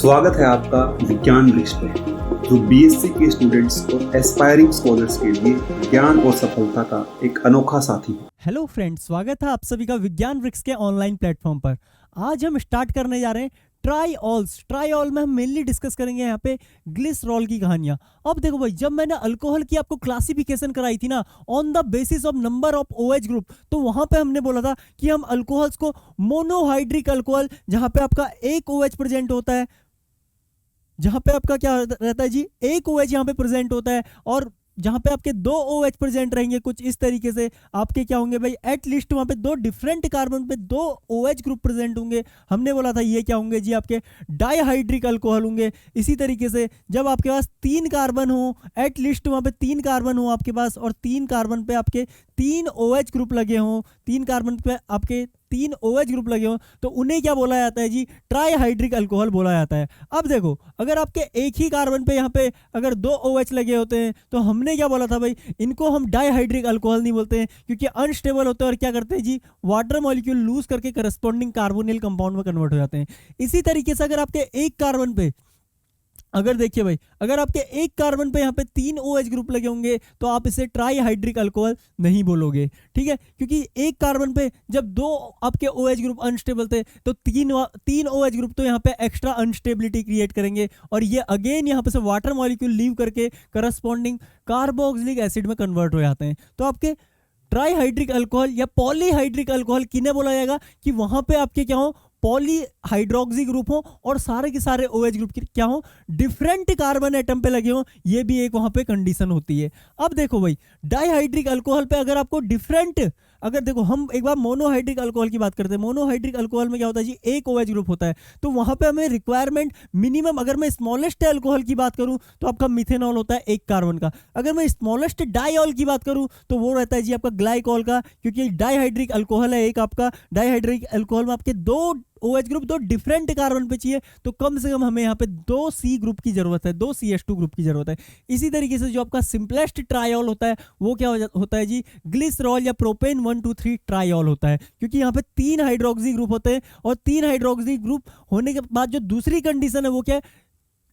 स्वागत है आपका विज्ञान वृक्ष पर, जो बीएससी के स्टूडेंट्स और एस्पायरिंग स्कॉलर्स के लिए ज्ञान और सफलता का एक अनोखा साथी है। हेलो फ्रेंड्स, स्वागत है आप सभी का विज्ञान वृक्ष के ऑनलाइन प्लेटफॉर्म पर। आज हम स्टार्ट करने जा रहे हैं ट्राईऑल्स। ट्राईऑल में हम मेनली डिस्कस करेंगे यहाँ पे ग्लिसरॉल की कहानियां। अब देखो भाई, जब मैंने अल्कोहल की आपको क्लासिफिकेशन कराई थी ना on the basis of number of OH group, तो वहां पे हमने बोला था कि हम अल्कोहल्स को मोनोहाइड्रिक अल्कोहल, जहां पे आपका एक ओएच प्रेजेंट होता है, जहां पे आपका क्या रहता है जी, एक OH यहाँ पे प्रेजेंट होता है, और जहां पे आपके दो OH प्रेजेंट रहेंगे कुछ इस तरीके से, आपके क्या होंगे भाई, एटलीस्ट वहां पे दो डिफरेंट कार्बन पे दो OH ग्रुप प्रेजेंट होंगे। हमने बोला था ये क्या होंगे जी, आपके डाइहाइड्रिक अल्कोहल होंगे। इसी तरीके से जब आपके पास तीन कार्बन हो, एटलीस्ट वहां पे तीन कार्बन हो आपके पास, और तीन कार्बन पे आपके तीन OH ग्रुप लगे हों, तीन कार्बन पे आपके तीन OH ग्रुप लगे हों, तो उन्हें क्या बोला जाता है जी, ट्राईहाइड्रिक अल्कोहल बोला जाता है। अब देखो, अगर आपके एक ही कार्बन पे यहाँ पे अगर दो OH लगे होते हैं, तो हमने क्या बोला था भाई, इनको हम डाइहाइड्रिक अल्कोहल नहीं बोलते हैं, क्योंकि अनस्टेबल होते हैं और क्या करते हैं जी, वाटर मॉलिक्यूल लूज करके करस्पॉन्डिंग कार्बोनिल कंपाउंड में कन्वर्ट हो जाते हैं। इसी तरीके से अगर आपके एक कार्बन पे, अगर देखिए भाई, अगर आपके एक कार्बन पे यहाँ पे तीन OH ग्रुप लगे होंगे, तो आप इसे ट्राईहाइड्रिक अल्कोहल नहीं बोलोगे, ठीक है, क्योंकि एक कार्बन पे जब दो आपके OH ग्रुप अनस्टेबल थे, तो तीन OH ग्रुप तो यहाँ पे एक्स्ट्रा अनस्टेबिलिटी क्रिएट करेंगे, और ये अगेन यहाँ पे से वाटर मॉलिक्यूल लीव करके करस्पॉन्डिंग कार्बोक्सिलिक एसिड में कन्वर्ट हो जाते हैं। तो आपके ट्राईहाइड्रिक अल्कोहल या पॉलीहाइड्रिक अल्कोहल किन्हें बोला जाएगा, कि वहां पे आपके क्या हो, पॉलीहाइड्रोक्सी ग्रुप हो, और सारे के सारे OH ग्रुप क्या हो, डिफरेंट कार्बन एटम पे लगे हो, ये भी एक वहां पे कंडीशन होती है। अब देखो भाई, डाइहाइड्रिक अल्कोहल पे अगर आपको डिफरेंट, अगर देखो हम एक बार मोनोहाइड्रिक अल्कोहल की बात करते हैं। मोनोहाइड्रिक अल्कोहल में क्या होता है जी, एक OH ग्रुप होता है, तो वहां पे हमें रिक्वायरमेंट मिनिमम, अगर मैं स्मॉलेस्ट अल्कोहल की बात करूं तो आपका मिथेनॉल होता है एक कार्बन का। अगर मैं स्मॉलेस्ट डाइऑल की बात करूं तो वो रहता है जी आपका ग्लाइकॉल का, क्योंकि डाइहाइड्रिक अल्कोहल है एक आपका। डाइहाइड्रिक अल्कोहल में आपके दो OH ग्रुप दो डिफरेंट कार्बन पे चाहिए, तो कम से कम हमें यहाँ पे दो C ग्रुप की जरूरत है, दो CH2 ग्रुप की जरूरत है। इसी तरीके से जो आपका सिंपलेस्ट ट्राइऑल होता है, वो क्या होता है जी, ग्लिसरॉल या प्रोपेन 1,2,3 ट्राइऑल होता है, क्योंकि यहाँ पे तीन हाइड्रोक्सी ग्रुप होते हैं, और तीन हाइड्रोक्सी ग्रुप होने के बाद जो दूसरी कंडीशन है वो क्या है,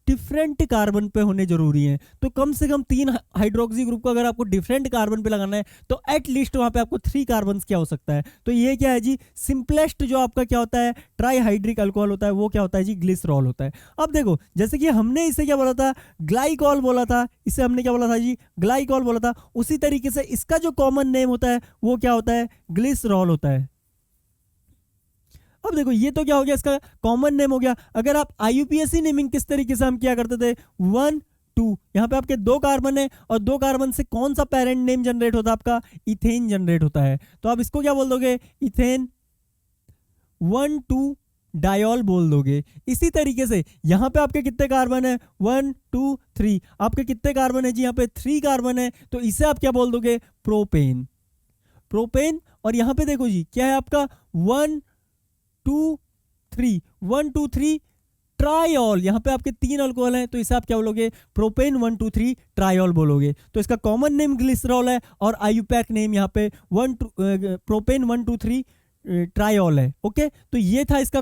डिफरेंट कार्बन पे होने जरूरी है। तो कम से कम तीन हाइड्रोक्सी ग्रुप को अगर आपको डिफरेंट कार्बन पे लगाना है, तो एटलीस्ट वहां पे आपको 3 कार्बन क्या हो सकता है। तो ये क्या है जी, सिंपलेस्ट जो आपका क्या होता है ट्राईहाइड्रिक अल्कोहल होता है, वो क्या होता है जी, ग्लिसरॉल होता है। अब देखो, जैसे कि हमने इसे क्या बोला था, ग्लाइकॉल बोला था, इसे हमने क्या बोला था जी, ग्लाइकॉल बोला था। उसी तरीके से इसका जो कॉमन नेम होता है वो क्या होता है, ग्लिसरॉल होता है। अब देखो, ये तो क्या हो गया, इसका कॉमन नेम हो गया। अगर आप IUPAC नेमिंग किस तरीके से हम क्या करते थे, 1 2, यहाँ पे आपके दो कार्बन है, और दो कार्बन से कौन सा पेरेंट नेम जनरेट होता है, आपका इथेन जनरेट होता है। तो आप इसको क्या बोल दोगे, इथेन 1,2 डायॉल बोल दोगे। इसी तरीके से यहाँ पे आपके कितने कार्बन है, 1 2 3, आपके कितने कार्बन है जी, यहाँ पे 3 कार्बन है, तो इसे आप क्या बोल दोगे, प्रोपेन। प्रोपेन, और यहाँ पे देखो जी क्या है आपका 1 2 3, 1 2 3 ट्राइऑल, यहाँ पे आपके तीन अल्कोहल हैं, तो इसे आप क्या बोलोगे, प्रोपेन 1 2 3 ट्राइऑल बोलोगे। तो इसका कॉमन नेम ग्लिसरॉल है, और IUPAC नेम यहाँ पे प्रोपेन 1 2 3 ट्राइऑल है। ओके, तो ये था इसका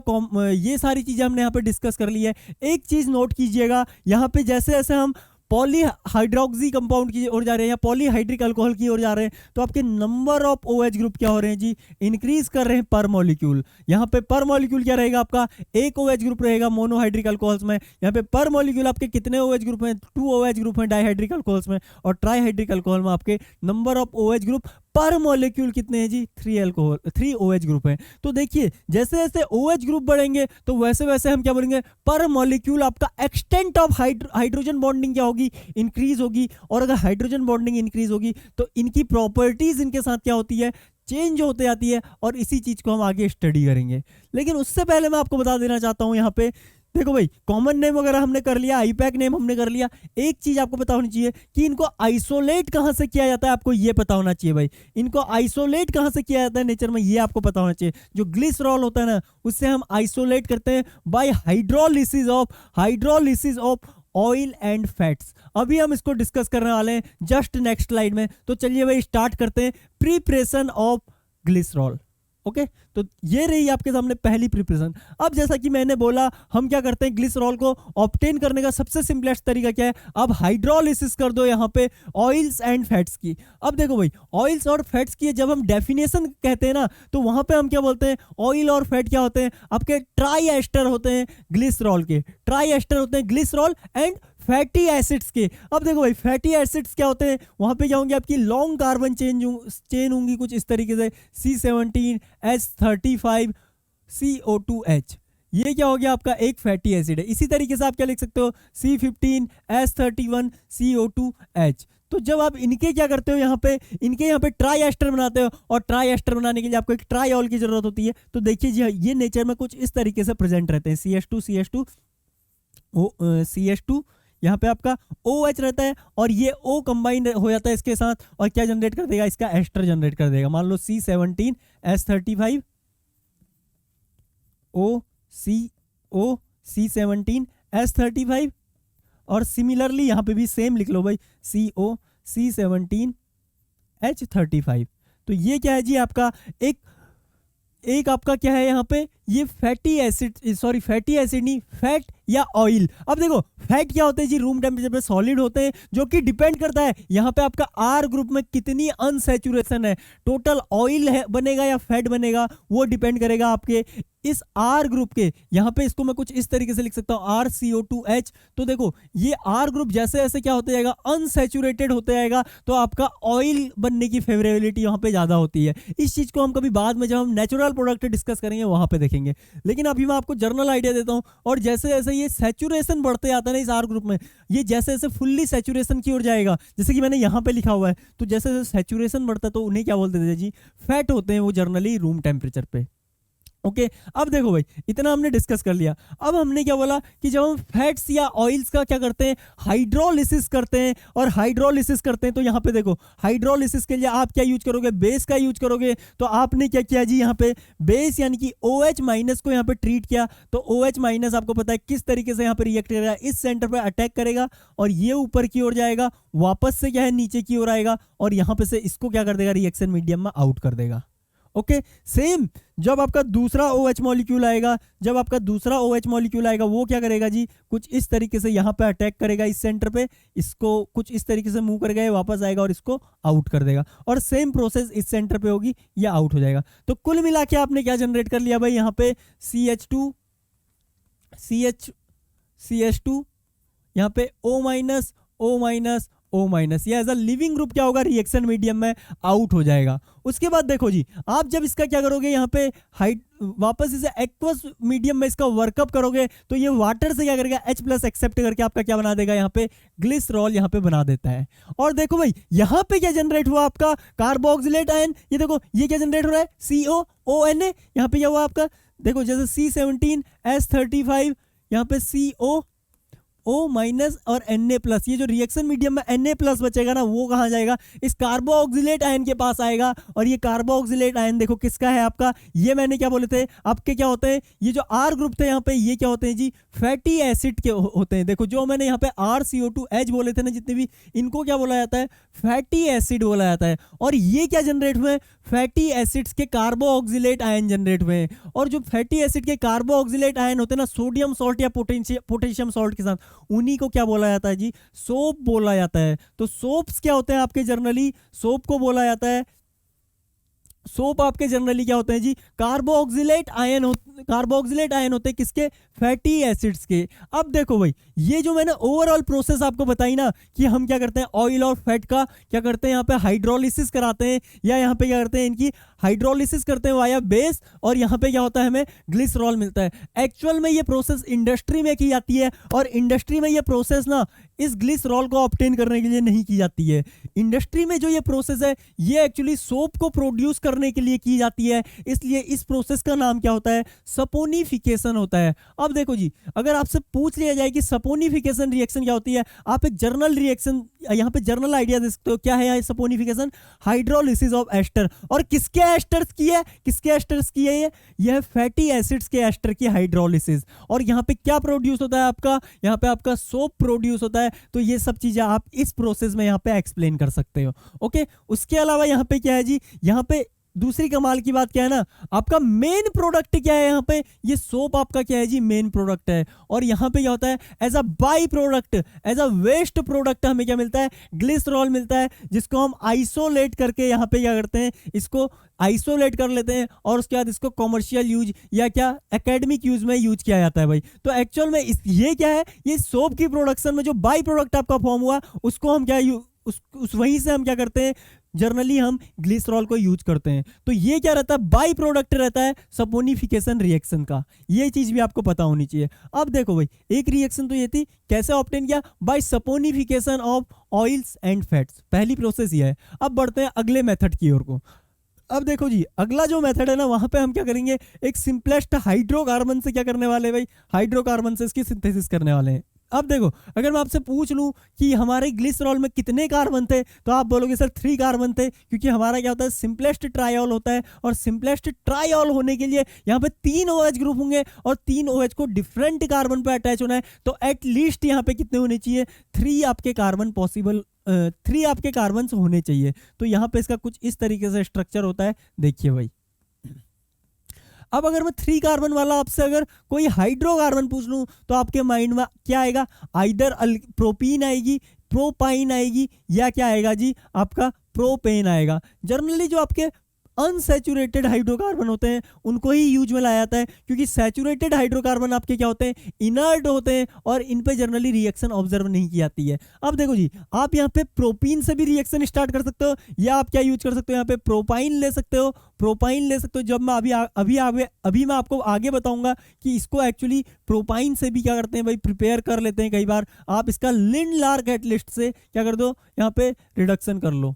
ये सारी चीजें हमने यहाँ पे डिस्कस कर ली है। एक चीज नोट कीजिएगा, यहाँ पे जैसे जैसे हम पॉलीहाइड्रोक्सी कंपाउंड की ओर जा रहे हैं या पॉलीहाइड्रिक अल्कोहल की ओर जा रहे हैं, तो आपके नंबर ऑफ OH ग्रुप क्या हो रहे हैं जी, इंक्रीज कर रहे हैं पर मॉलिक्यूल। यहाँ पे पर मॉलिक्यूल क्या रहेगा, आपका एक OH ग्रुप रहेगा मोनोहाइड्रिक अल्कोहल्स में। यहाँ पे पर मॉलिक्यूल आपके कितने OH ग्रुप हैं, 2 OH ग्रुप हैं डाइहाइड्रिक अल्कोहल्स में, और ट्राईहाइड्रिक अल्कोहल में आपके नंबर ऑफ OH ग्रुप पर मॉलिक्यूल कितने हैं जी, 3 OH ग्रुप हैं। तो देखिए, जैसे जैसे OH ग्रुप बढ़ेंगे, तो वैसे वैसे हम क्या बोलेंगे, पर मॉलिक्यूल आपका एक्सटेंट ऑफ हाइड्रोजन बॉन्डिंग क्या होगी, इंक्रीज होगी। और अगर हाइड्रोजन बॉन्डिंग इंक्रीज होगी, तो इनकी प्रॉपर्टीज इनके साथ क्या होती है, चेंज होते जाती है, और इसी चीज को हम आगे स्टडी करेंगे। लेकिन उससे पहले मैं आपको बता देना चाहता हूं, यहाँ पे देखो भाई, कॉमन नेम वगैरह हमने कर लिया, IUPAC नेम हमने कर लिया। एक चीज आपको पता होनी चाहिए कि इनको आइसोलेट कहां से किया जाता है, आपको ये पता होना चाहिए भाई। इनको आइसोलेट कहां से किया जाता है नेचर में, ये आपको पता होना चाहिए। जो ग्लिसरॉल होता है ना, उससे हम आइसोलेट करते हैं bye hydrolysis of oil and fats. अभी हम इसको डिस्कस करने वाले हैं जस्ट नेक्स्ट स्लाइड में। तो चलिए भाई स्टार्ट करते हैं, प्रिपरेशन ऑफ ग्लिसरॉल। ओके, तो ये रही आपके सामने पहली प्रिपरेशन। अब जैसा कि मैंने बोला, हम क्या करते हैं, ग्लिसरॉल को ऑब्टेन करने का सबसे सिंपलेस्ट तरीका क्या है, अब हाइड्रोलिसिस कर दो यहाँ पे ऑयल्स एंड फैट्स की। अब देखो भाई, ऑयल्स और फैट्स की जब हम डेफिनेशन कहते हैं ना, तो वहां पे हम क्या बोलते हैं, ऑयल और फैट क्या होते हैं, आपके ट्राई एस्टर होते हैं ग्लिसरॉल के, ट्राई एस्टर होते हैं ग्लिसरॉल एंड फैटी एसिड्स के। अब देखो भाई, फैटी एसिड्स क्या होते हैं, वहां पे क्या होंगे, आपकी लॉन्ग कार्बन चेन होंगी कुछ इस तरीके से, C17H35 CO2H, ये क्या हो गया आपका एक फैटी एसिड है। इसी तरीके से आप क्या लिख सकते हो, C15H31 CO2H। तो जब आप इनके क्या करते हो, इनके यहाँ पे ट्राई एस्टर बनाते हो, और ट्राई एस्टर बनाने के लिए आपको एक ट्राईऑल की जरूरत होती है। तो देखिए जी, ये नेचर में कुछ इस तरीके से प्रेजेंट रहते हैं, CH2 यहाँ पे आपका OH रहता है, और ये O कंबाइन हो जाता है इसके साथ, और क्या जनरेट कर देगा, इसका एस्टर जनरेट कर देगा। मान लो C17H35 C17H35, और सिमिलरली यहाँ पे भी सेम लिख लो भाई, C17H35। तो ये क्या है जी, आपका एक आपका क्या है यहाँ पे, ये फैटी एसिड नहीं, फैट या ऑयल। अब देखो, फैट क्या होते हैं जी, रूम टेम्परेचर पे सॉलिड होते हैं, जो कि डिपेंड करता है यहाँ पे आपका आर ग्रुप में कितनी अनसैचुरेशन है, टोटल ऑयल है बनेगा या फैट बनेगा, वो डिपेंड करेगा आपके इस आर ग्रुप के। यहाँ पे इसको मैं कुछ इस तरीके से लिख सकता हूँ, RCO2H। तो देखो, ये आर ग्रुप जैसे जैसे क्या होते जाएगा, अनसैचुरेटेड होते जाएगा, तो आपका ऑयल बनने की फेवरेबिलिटी यहाँ पे ज्यादा होती है। इस चीज को हम कभी बाद में, जब हम नेचुरल प्रोडक्ट डिस्कस करेंगे, वहां पे देखेंगे। लेकिन अभी मैं आपको जर्नल आइडिया देता हूँ, और जैसे जैसे ये सैचुरेशन बढ़ते जाता है ना इस आर ग्रुप में, ये जैसे जैसे फुल्ली सैचुरेशन की ओर जाएगा, जैसे कि मैंने यहाँ पे लिखा हुआ है, तो जैसे जैसे सैचुरेशन बढ़ता है तो उन्हें क्या बोलते थे जी, फैट होते हैं वो जनरली रूम टेम्परेचर पे। ओके, अब देखो भाई, इतना हमने डिस्कस कर लिया। अब हमने क्या बोला कि जब हम फैट्स या ऑयल्स का क्या करते हैं, हाइड्रोलिसिस करते हैं, और हाइड्रोलिसिस करते हैं तो यहाँ पे देखो, हाइड्रोलिसिस के लिए आप क्या यूज करोगे, बेस का यूज करोगे। तो आपने क्या किया जी, यहाँ पे बेस यानी कि OH माइनस को यहाँ पे ट्रीट किया। तो OH माइनस आपको पता है किस तरीके से यहाँ पे रिएक्ट करेगा, इस सेंटर पे अटैक करेगा, और ये ऊपर की ओर जाएगा, वापस से क्या है नीचे की ओर आएगा, और यहाँ पे से इसको क्या कर देगा, रिएक्शन मीडियम में आउट कर देगा। ओके, सेम जब आपका दूसरा OH मॉलिक्यूल आएगा, वो क्या करेगा जी, कुछ इस तरीके से यहाँ पे अटैक करेगा इस सेंटर पे, इसको कुछ इस तरीके से मूव करेगा, वापस आएगा और इसको आउट कर देगा, और सेम प्रोसेस इस सेंटर पे होगी, ये आउट हो जाएगा। तो कुल मिला के आपने क्या जनरेट कर लिया भाई, यहाँ पे CH2 यहाँ पे O माइनस, ये एज अ लिविंग ग्रुप क्या होगा, रिएक्शन मीडियम में आउट हो जाएगा। उसके बाद देखो जी, आप जब इसका क्या करोगे, यहाँ पे वापस इसे एक्वस मीडियम में इसका वर्कअप करोगे, तो ये वाटर से क्या करेगा, H+ एक्सेप्ट करके आपका क्या बना देगा, यहाँ पे ग्लिसरॉल यहाँ पे बना देता है। और देखो भाई, यहाँ पे क्या जनरेट हुआ आपका, कार्बोक्सिलेट आयन। ये देखो, ये क्या जनरेट हो रहा है, COONA। यहाँ पे क्या हुआ आपका, देखो जैसे C17H35, यहाँ पे CO माइनस और Na+, ये जो रिएक्शन मीडियम में Na+ बचेगा ना, वो कहाँ जाएगा, इस कार्बोक्सिलेट आयन के पास आएगा। और ये कार्बोक्सिलेट आयन देखो किसका है आपका, ये मैंने क्या बोले थे आपके, क्या होते हैं, ये जो आर ग्रुप थे यहाँ पे, ये क्या होते हैं जी, फैटी एसिड के होते हैं। देखो जो मैंने यहाँ पे RCO2H बोले थे ना, जितने भी, इनको क्या बोला जाता है, फैटी एसिड बोला जाता है। और ये क्या जनरेट हुए, फैटी एसिड्स के कार्बोक्सिलेट आयन जनरेट हुए हैं। और जो फैटी एसिड के कार्बोक्सिलेट आयन होते हैं ना, सोडियम सॉल्ट या पोटेशियम सॉल्ट के साथ, उन्हीं को क्या बोला जाता है जी, सोप बोला जाता है। तो सोप्स क्या होते हैं आपके, जनरली सोप को बोला जाता है, सोप आपके जनरली क्या होते हैं जी, कार्बोक्सिलेट आयन होते हैं किसके, फैटी एसिड्स के। अब देखो भाई, ये जो मैंने ओवरऑल प्रोसेस आपको बताई ना, कि हम क्या करते हैं, ऑयल और फैट का क्या करते हैं, यहाँ पे हाइड्रोलिसिस कराते हैं, या यहाँ पे क्या करते हैं, इनकी हाइड्रोलिसिस करते हैं वाया बेस, और यहाँ पे क्या होता है, हमें ग्लिसरॉल मिलता है। एक्चुअल में ये प्रोसेस इंडस्ट्री में की जाती है, और इंडस्ट्री में ये प्रोसेस ना इस ग्लिसरॉल को ऑब्टेन करने के लिए नहीं की जाती है। इंडस्ट्री में जो ये प्रोसेस है, ये एक्चुअली सोप को प्रोड्यूस करने के लिए की जाती है, इसलिए इस प्रोसेस का नाम क्या होता है, सपोनिफिकेशन होता है। अब देखो जी, अगर आपसे पूछ लिया जाए कि सपोनिफिकेशन रिएक्शन क्या होती है, आप एक जर्नल रिएक्शन, यहाँ पे जर्नल आइडिया दे सकते हो, क्या है सपोनिफिकेशन, हाइड्रोलिसिस ऑफ एस्टर। और किसके एस्टर्स की है, यह फैटी एसिड्स के एस्टर की हाइड्रोलिसिस। और यहाँ पे क्या प्रोड्यूस होता है आपका, यहाँ पे आपका सोप प्रोड्यूस होता है। तो ये सब चीजें आप इस प्रोसेस में यहाँ पे एक्सप्लेन कर सकते हो। ओके, उसके अलावा यहाँ पे क्या है जी, यहाँ पे दूसरी कमाल की बात क्या है ना, आपका मेन प्रोडक्ट क्या है यहाँ पे, ये सोप आपका क्या है जी, मेन प्रोडक्ट है। और यहाँ पे क्या होता है, as a by product, as a waste product हमें क्या मिलता है, ग्लिसरॉल मिलता है, जिसको हम आइसोलेट करके यहाँ पे क्या करते हैं, इसको आइसोलेट कर लेते हैं और उसके बाद इसको कॉमर्शियल यूज या क्या एकेडमिक यूज में यूज किया जाता है भाई। तो एक्चुअल में ये क्या है, ये सोप की प्रोडक्शन में जो बाई प्रोडक्ट आपका फॉर्म हुआ उसको हम क्या उस वहीं से हम क्या करते हैं, जर्नली हम ग्लिसरॉल को यूज करते हैं। तो ये क्या रहता है, बाई प्रोडक्ट रहता है सपोनिफिकेशन रिएक्शन का, ये चीज भी आपको पता होनी चाहिए। अब देखो भाई, एक रिएक्शन तो ये थी, कैसे ऑब्टेन किया, by saponification of oils and fats, पहली प्रोसेस ये है। अब बढ़ते हैं अगले मेथड की ओर को। अब देखो जी, अगला जो मेथड है ना, वहां पे हम क्या करेंगे, एक सिंपलेस्ट हाइड्रोकार्बन से क्या करने वाले हैं भाई, हाइड्रोकार्बन से इसकी सिंथेसिस करने वाले हैं। अब देखो, अगर मैं आपसे पूछ लूं कि हमारे ग्लिसरॉल में कितने कार्बन थे, तो आप बोलोगे सर 3 कार्बन थे, क्योंकि हमारा क्या होता है, सिंपलेस्ट ट्राइऑल होता है, और सिंपलेस्ट ट्राइऑल होने के लिए यहाँ पे 3 OH ग्रुप होंगे, और 3 OH को डिफरेंट कार्बन पे अटैच होना है, तो एटलीस्ट यहाँ पे कितने होने चाहिए, 3 आपके कार्बन पॉसिबल, 3 आपके कार्बन होने चाहिए। तो यहाँ पे इसका कुछ इस तरीके से स्ट्रक्चर होता है, देखिए भाई। अब अगर मैं 3 कार्बन वाला आपसे अगर कोई हाइड्रोकार्बन पूछ लूं, तो आपके माइंड में क्या आएगा, आइदर प्रोपीन आएगी, प्रोपाइन आएगी, या क्या आएगा जी, आपका प्रोपेन आएगा। जनरली जो आपके अनसैचुरेटेड हाइड्रोकार्बन होते हैं उनको ही यूज में लाया जाता है, क्योंकि सैचुरेटेड हाइड्रोकार्बन आपके क्या होते हैं, इनर्ट होते हैं, और इन पे जनरली रिएक्शन ऑब्जर्व नहीं की जाती है। अब देखो जी, आप यहाँ पे प्रोपीन से भी रिएक्शन स्टार्ट कर सकते हो, या आप क्या यूज कर सकते हो, यहाँ पे प्रोपाइन ले सकते हो, प्रोपाइन ले सकते हो। जब मैं अभी मैं आपको आगे बताऊंगा कि इसको एक्चुअली प्रोपाइन से भी क्या करते हैं भाई, प्रिपेयर कर लेते हैं। कई बार आप इसका लिंडलार कैटलिस्ट से क्या कर दो, यहाँ पे रिडक्शन कर लो,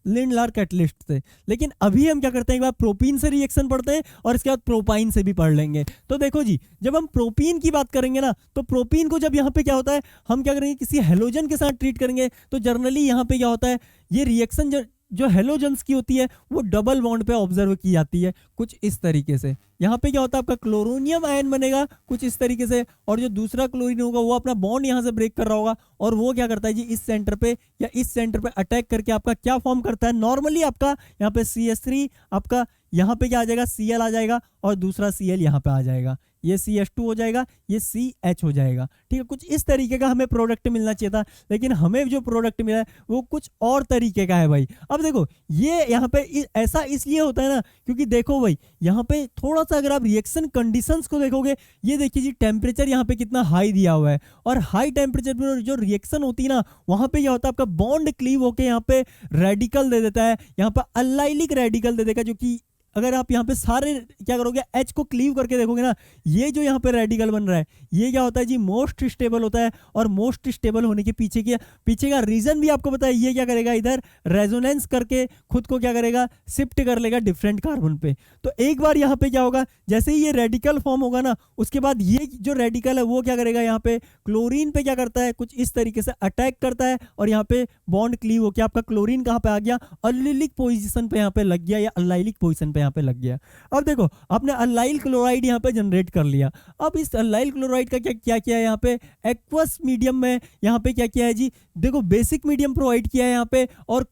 लिंडलार कैटलिस्ट से। लेकिन अभी हम क्या करते हैं, एक बार प्रोपीन से रिएक्शन पढ़ते हैं और इसके बाद प्रोपाइन से भी पढ़ लेंगे। तो देखो जी, जब हम प्रोपीन की बात करेंगे ना, तो प्रोपीन को जब यहाँ पे क्या होता है, हम क्या करेंगे, किसी हेलोजन के साथ ट्रीट करेंगे, तो जनरली यहाँ पे क्या होता है, ये रिएक्शन जो हेलोजन्स की होती है वो डबल बॉन्ड पे ऑब्जर्व की जाती है, कुछ इस तरीके से। यहाँ पे क्या होता है, आपका क्लोरोनियम आयन बनेगा कुछ इस तरीके से, और जो दूसरा क्लोरीन होगा वो अपना बॉन्ड यहाँ से ब्रेक कर रहा होगा, और वो क्या करता है जी, इस सेंटर पे या इस सेंटर पे अटैक करके आपका क्या फॉर्म करता है, नॉर्मली आपका यहाँ पे CH3, आपका यहाँ पे क्या आ जाएगा, Cl आ जाएगा, और दूसरा Cl यहाँ पे आ जाएगा, ये CH2 हो जाएगा, ये CH हो जाएगा। ठीक है, कुछ इस तरीके का हमें प्रोडक्ट मिलना चाहिए था, लेकिन हमें जो प्रोडक्ट मिला है वो कुछ और तरीके का है भाई। अब देखो, ये यहाँ पे ऐसा इसलिए होता है ना, क्योंकि देखो भाई, यहाँ पे थोड़ा सा अगर आप रिएक्शन कंडीशंस को देखोगे, ये देखिए जी, टेम्परेचर यहाँ पे कितना हाई दिया हुआ है, और हाई टेम्परेचर पर जो रिएक्शन होती है ना, वहाँ पे क्या होता है, आपका बॉन्ड क्लीव होके यहाँ पे रेडिकल दे देता है, यहाँ पे अलाइलिक रेडिकल दे देगा, जो कि अगर आप यहाँ पे सारे क्या करोगे, H को क्लीव करके देखोगे ना, ये जो यहाँ पे रेडिकल बन रहा है, ये क्या होता है जी, मोस्ट स्टेबल होता है। और मोस्ट स्टेबल होने के पीछे का रीजन भी आपको पता है, ये क्या करेगा, इधर रेजोनेंस करके खुद को क्या करेगा, शिफ्ट कर लेगा डिफरेंट कार्बन पे। तो एक बार यहाँ पे क्या होगा, जैसे ही ये रेडिकल फॉर्म होगा ना, उसके बाद ये जो रेडिकल है वो क्या करेगा, यहाँ पे क्लोरीन पे क्या करता है, कुछ इस तरीके से अटैक करता है, और यहाँ पे बॉन्ड क्लीव होकर आपका क्लोरीन कहाँ पे आ गया, अल्लिलिक पोजिशन पे यहाँ पे लग गया, या अल्लाइलिक पोजिशन पे यहाँ पे लग गया। अब देखो, आपने अल्लाइल क्लोराइड यहाँ पे जनरेट कर लिया। अब इस अल्लाइल क्लोराइड का क्या किया है, यहाँ पे एक्वस मीडियम में यहाँ पे क्या किया है जी, देखो बेसिक मीडियम प्रोवाइड किया है यहाँ पे, और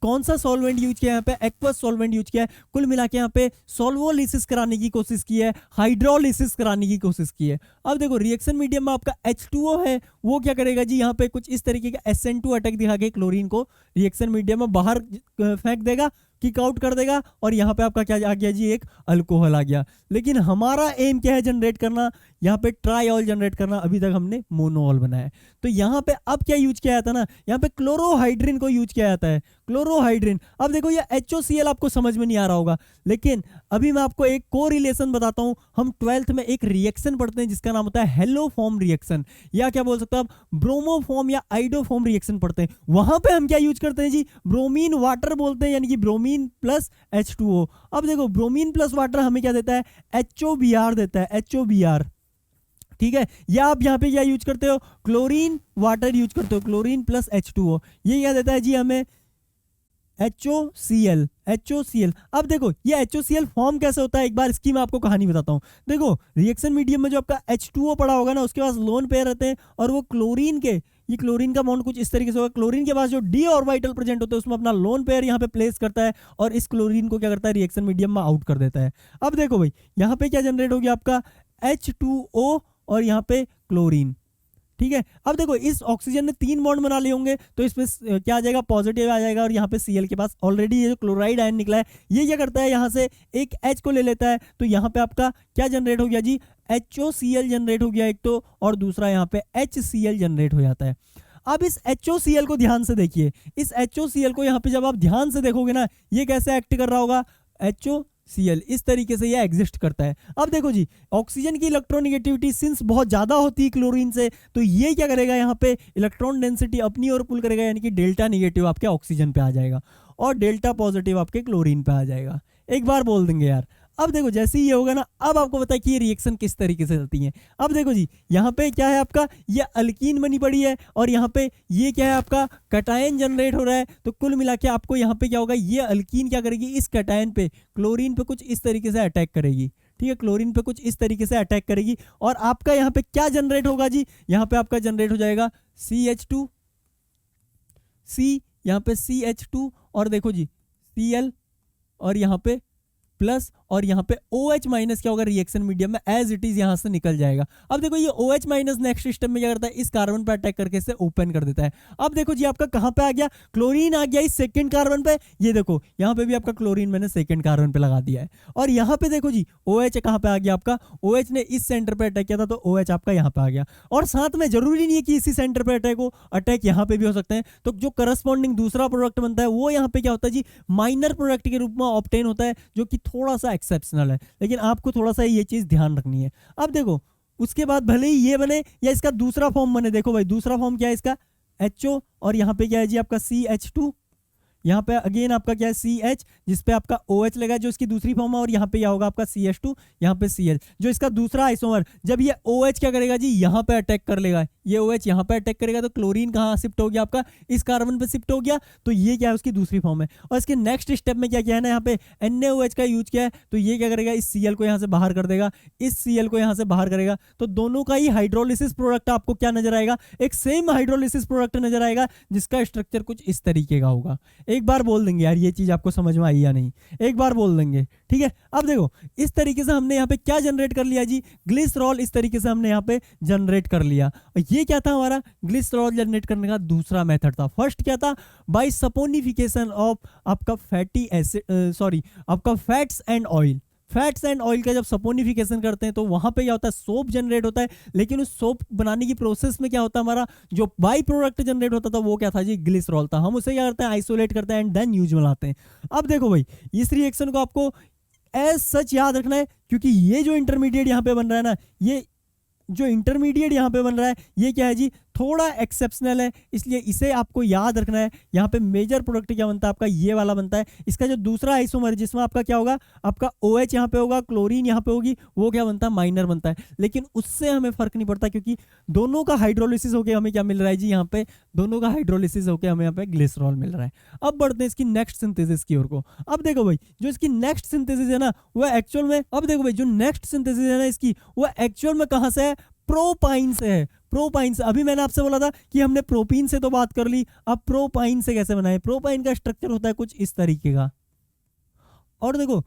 कौन सा सॉल्वेंट यूज किया है, यहाँ पे एक्वस सॉल्वेंट यूज किया है। कुल मिला के यहाँ पे सॉल्वोलिसिस कराने की कोशिश की है, हाइड्रोलिसिस कराने की कोशिश की है। अब देखो, रिएक्शन मीडियम में आपका H2O है, वो क्या करेगा जी, यहाँ पे कुछ इस तरीके का SN2 अटैक दिखा के क्लोरीन को रिएक्शन मीडियम में बाहर फेंक देगा, किक आउट कर देगा, और यहाँ पे आपका क्या आ गया जी, एक अल्कोहल आ गया। लेकिन हमारा एम क्या है, जनरेट करना, यहाँ पे ट्राइऑल जनरेट करना। अभी तक हमने मोनोऑल बनाया है। तो यहाँ पे अब क्या यूज किया जाता है ना, यहाँ पे क्लोरोहाइड्रिन को यूज किया जाता है, क्लोरोहाइड्रिन। अब देखो, ये HOCl आपको समझ में नहीं आ रहा होगा, लेकिन अभी मैं आपको एक को रिलेशन बताता हूँ। हम 12th में एक रिएक्शन पढ़ते हैं जिसका नाम होता है हेलोफॉर्म रिएक्शन, या क्या बोल सकते हो आप, ब्रोमोफॉर्म या आइडोफॉर्म रिएक्शन पढ़ते हैं। वहां पे हम क्या यूज करते हैं जी, ब्रोमीन वाटर बोलते हैं, यानी कि ब्रोमीन प्लस H2O। अब देखो, ब्रोमीन प्लस वाटर हमें क्या देता है, HOBr देता है, HOBr। ठीक है, या आप यहाँ पे क्या यूज करते हो, क्लोरीन वाटर यूज करते हो, क्लोरीन प्लस H2O। ये क्या देता है जी हमें, HOCl, HOCl। अब देखो, ये HOCl फॉर्म कैसे होता है, एक बार इसकी मैं आपको कहानी बताता हूँ। देखो, रिएक्शन मीडियम में जो आपका H2O पड़ा होगा ना, उसके पास लोन पेयर रहते हैं, और वो क्लोरीन के ये क्लोरीन का बॉन्ड कुछ इस तरीके से होगा। क्लोरीन के पास जो डी ऑर्बिटल प्रेजेंट होता है उसमें अपना लोन पेयर यहाँ पे प्लेस करता है और इस क्लोरीन को क्या करता है, रिएक्शन मीडियम में आउट कर देता है। अब देखो भाई यहाँ पे क्या जनरेट हो गया आपका H2O और यहाँ पे क्लोरीन, ठीक है। अब देखो इस ऑक्सीजन ने 3 बॉन्ड बना लिए होंगे तो इसमें क्या आ जाएगा, पॉजिटिव आ जाएगा और यहाँ पे Cl के पास ऑलरेडी ये जो क्लोराइड आयन निकला है ये क्या करता है, यहाँ से एक H को ले लेता है तो यहाँ पे आपका क्या जनरेट हो गया जी, HOCl जनरेट हो गया एक तो, और दूसरा यहाँ पे HCl जनरेट हो जाता है। अब इस HOCl को ध्यान से देखिए, इस HOCl को यहाँ पे जब आप ध्यान से देखोगे ना ये कैसे एक्ट कर रहा होगा, HOCl इस तरीके से ये एग्जिस्ट करता है। अब देखो जी ऑक्सीजन की इलेक्ट्रोनेगेटिविटी सिंस बहुत ज़्यादा होती है क्लोरीन से, तो ये क्या करेगा, यहाँ पे इलेक्ट्रॉन डेंसिटी अपनी ओर पुल करेगा, यानी कि डेल्टा नेगेटिव आपके ऑक्सीजन पे आ जाएगा और डेल्टा पॉजिटिव आपके क्लोरीन पे आ जाएगा। एक बार बोल देंगे यार। अब देखो जैसे ही ये होगा ना, अब आपको पता है कि ये रिएक्शन किस तरीके से चलती है। अब देखो जी यहाँ पे क्या है आपका, ये अल्कीन बनी पड़ी है और यहाँ पे ये क्या है आपका कटायन जनरेट हो रहा है। तो कुल मिला के आपको यहाँ पे क्या होगा, ये अल्कीन क्या करेगी, इस कटायन पे क्लोरीन पे कुछ इस तरीके से अटैक करेगी, ठीक है, क्लोरीन पे कुछ इस तरीके से अटैक करेगी और आपका यहाँ पे क्या जनरेट होगा जी, यहाँ पे आपका जनरेट हो जाएगा CH2, यहाँ पे CH2 और देखो जी Cl और यहाँ पे प्लस और यहाँ पे OH माइनस क्या होगा, रिएक्शन मीडियम में एज इट इज यहाँ से निकल जाएगा। अब देखो ये OH माइनस नेक्स्ट स्टेप में क्या करता है, इस कार्बन पे अटैक करके इसे ओपन कर देता है। अब देखो जी आपका कहाँ पे आ गया, क्लोरीन आ गया इस सेकंड कार्बन पे, ये देखो यहाँ पे भी आपका क्लोरीन मैंने सेकंड कार्बन पे लगा दिया है और यहाँ पे देखो जी OH कहाँ पे आ गया आपका, OH ने इस सेंटर पे अटैक किया था तो OH आपका यहाँ पे आ गया। और साथ में जरूरी नहीं है कि इसी सेंटर पे अटैक हो, अटैक यहाँ पे भी हो सकते हैं। तो जो करस्पॉन्डिंग दूसरा प्रोडक्ट बनता है वो यहाँ पे क्या होता है जी, माइनर प्रोडक्ट के रूप में ऑब्टेन होता है, जो कि थोड़ा सा एक्सेप्शनल है, लेकिन आपको थोड़ा सा ये चीज ध्यान रखनी है। अब देखो उसके बाद भले ही ये बने या इसका दूसरा फॉर्म बने, देखो भाई दूसरा फॉर्म क्या है इसका, HO और यहाँ पे क्या है जी आपका CH2, यहाँ पे अगेन आपका क्या है CH, जिसपे आपका OH लगा जो इसकी दूसरी फॉर्म है, और यहाँ पे क्या होगा आपका CH2, यहाँ पे Cl जो इसका दूसरा आइसोमर। जब ये OH क्या करेगा जी, यहाँ पे अटैक कर लेगा, ये OH यहाँ पे अटैक करेगा तो क्लोरीन कहाँ शिफ्ट हो गया आपका, इस कार्बन पे शिफ्ट हो गया, तो ये क्या है उसकी दूसरी फॉर्म है। और इसके नेक्स्ट स्टेप में क्या किया है ना, यहाँ पे NaOH का यूज किया है, तो ये क्या करेगा, इस Cl को यहाँ से बाहर कर देगा, इस Cl को यहाँ से बाहर करेगा, तो दोनों का ही हाइड्रोलिसिस प्रोडक्ट आपको क्या नजर आएगा, एक सेम हाइड्रोलिसिस प्रोडक्ट नजर आएगा जिसका स्ट्रक्चर कुछ इस तरीके का होगा। एक बार बोल देंगे यार ये चीज आपको समझ में आई या नहीं, एक बार बोल देंगे, ठीक है। अब देखो इस तरीके से हमने यहाँ पे क्या जनरेट कर लिया जी, ग्लिसरॉल इस तरीके से हमने यहाँ पे जनरेट कर लिया। और ये क्या था हमारा ग्लिसरॉल जनरेट करने का दूसरा मेथड था। फर्स्ट क्या था, बाय सपोनिफिकेशन ऑफ आपका फैटी एसिड, आपका fats and oil. Fats and oil का जब सपोनिफिकेशन करते हैं तो वहां पे क्या होता है, सोप जनरेट होता है, लेकिन उस सोप बनाने की प्रोसेस में क्या होता है, हमारा जो बाई प्रोडक्ट जनरेट होता था वो क्या था जी, ग्लिसरॉल था। हम उसे क्या करते हैं, आइसोलेट करते हैं एंड देन यूज में लाते हैं। अब देखो भाई इस रिएक्शन को आपको एज सच याद रखना है, क्योंकि ये जो इंटरमीडिएट यहाँ पे बन रहा है ना, ये जो इंटरमीडिएट यहाँ पे बन रहा है ये क्या है जी, थोड़ा एक्सेप्शनल है, इसलिए इसे आपको याद रखना है। यहाँ पे मेजर प्रोडक्ट क्या बनता है आपका, ये वाला बनता है। इसका जो दूसरा आइसोमर जिसमें आपका क्या होगा, आपका OH यहाँ पे होगा, क्लोरीन यहाँ पे होगी, वो क्या बनता है, माइनर बनता है। लेकिन उससे हमें फर्क नहीं पड़ता, क्योंकि दोनों का हाइड्रोलिसिस होकर हमें क्या मिल रहा है जी, यहाँ पे दोनों का हाइड्रोलिसिस होकर हमें यहाँ पे ग्लिसरॉल मिल रहा है। अब बढ़ते हैं इसकी नेक्स्ट सिंथेसिस की ओर को। अब देखो भाई जो इसकी नेक्स्ट सिंथेसिस है ना, वह एक्चुअल में, अब देखो भाई जो नेक्स्ट सिंथेसिस है ना इसकी, वह एक्चुअल में कहाँ से है, प्रोपाइन से है। प्रोपाइन से, अभी मैंने आपसे बोला था कि हमने प्रोपीन से तो बात कर ली, अब प्रोपाइन से कैसे बनाए। प्रोपाइन का स्ट्रक्चर होता है कुछ इस तरीके का। और देखो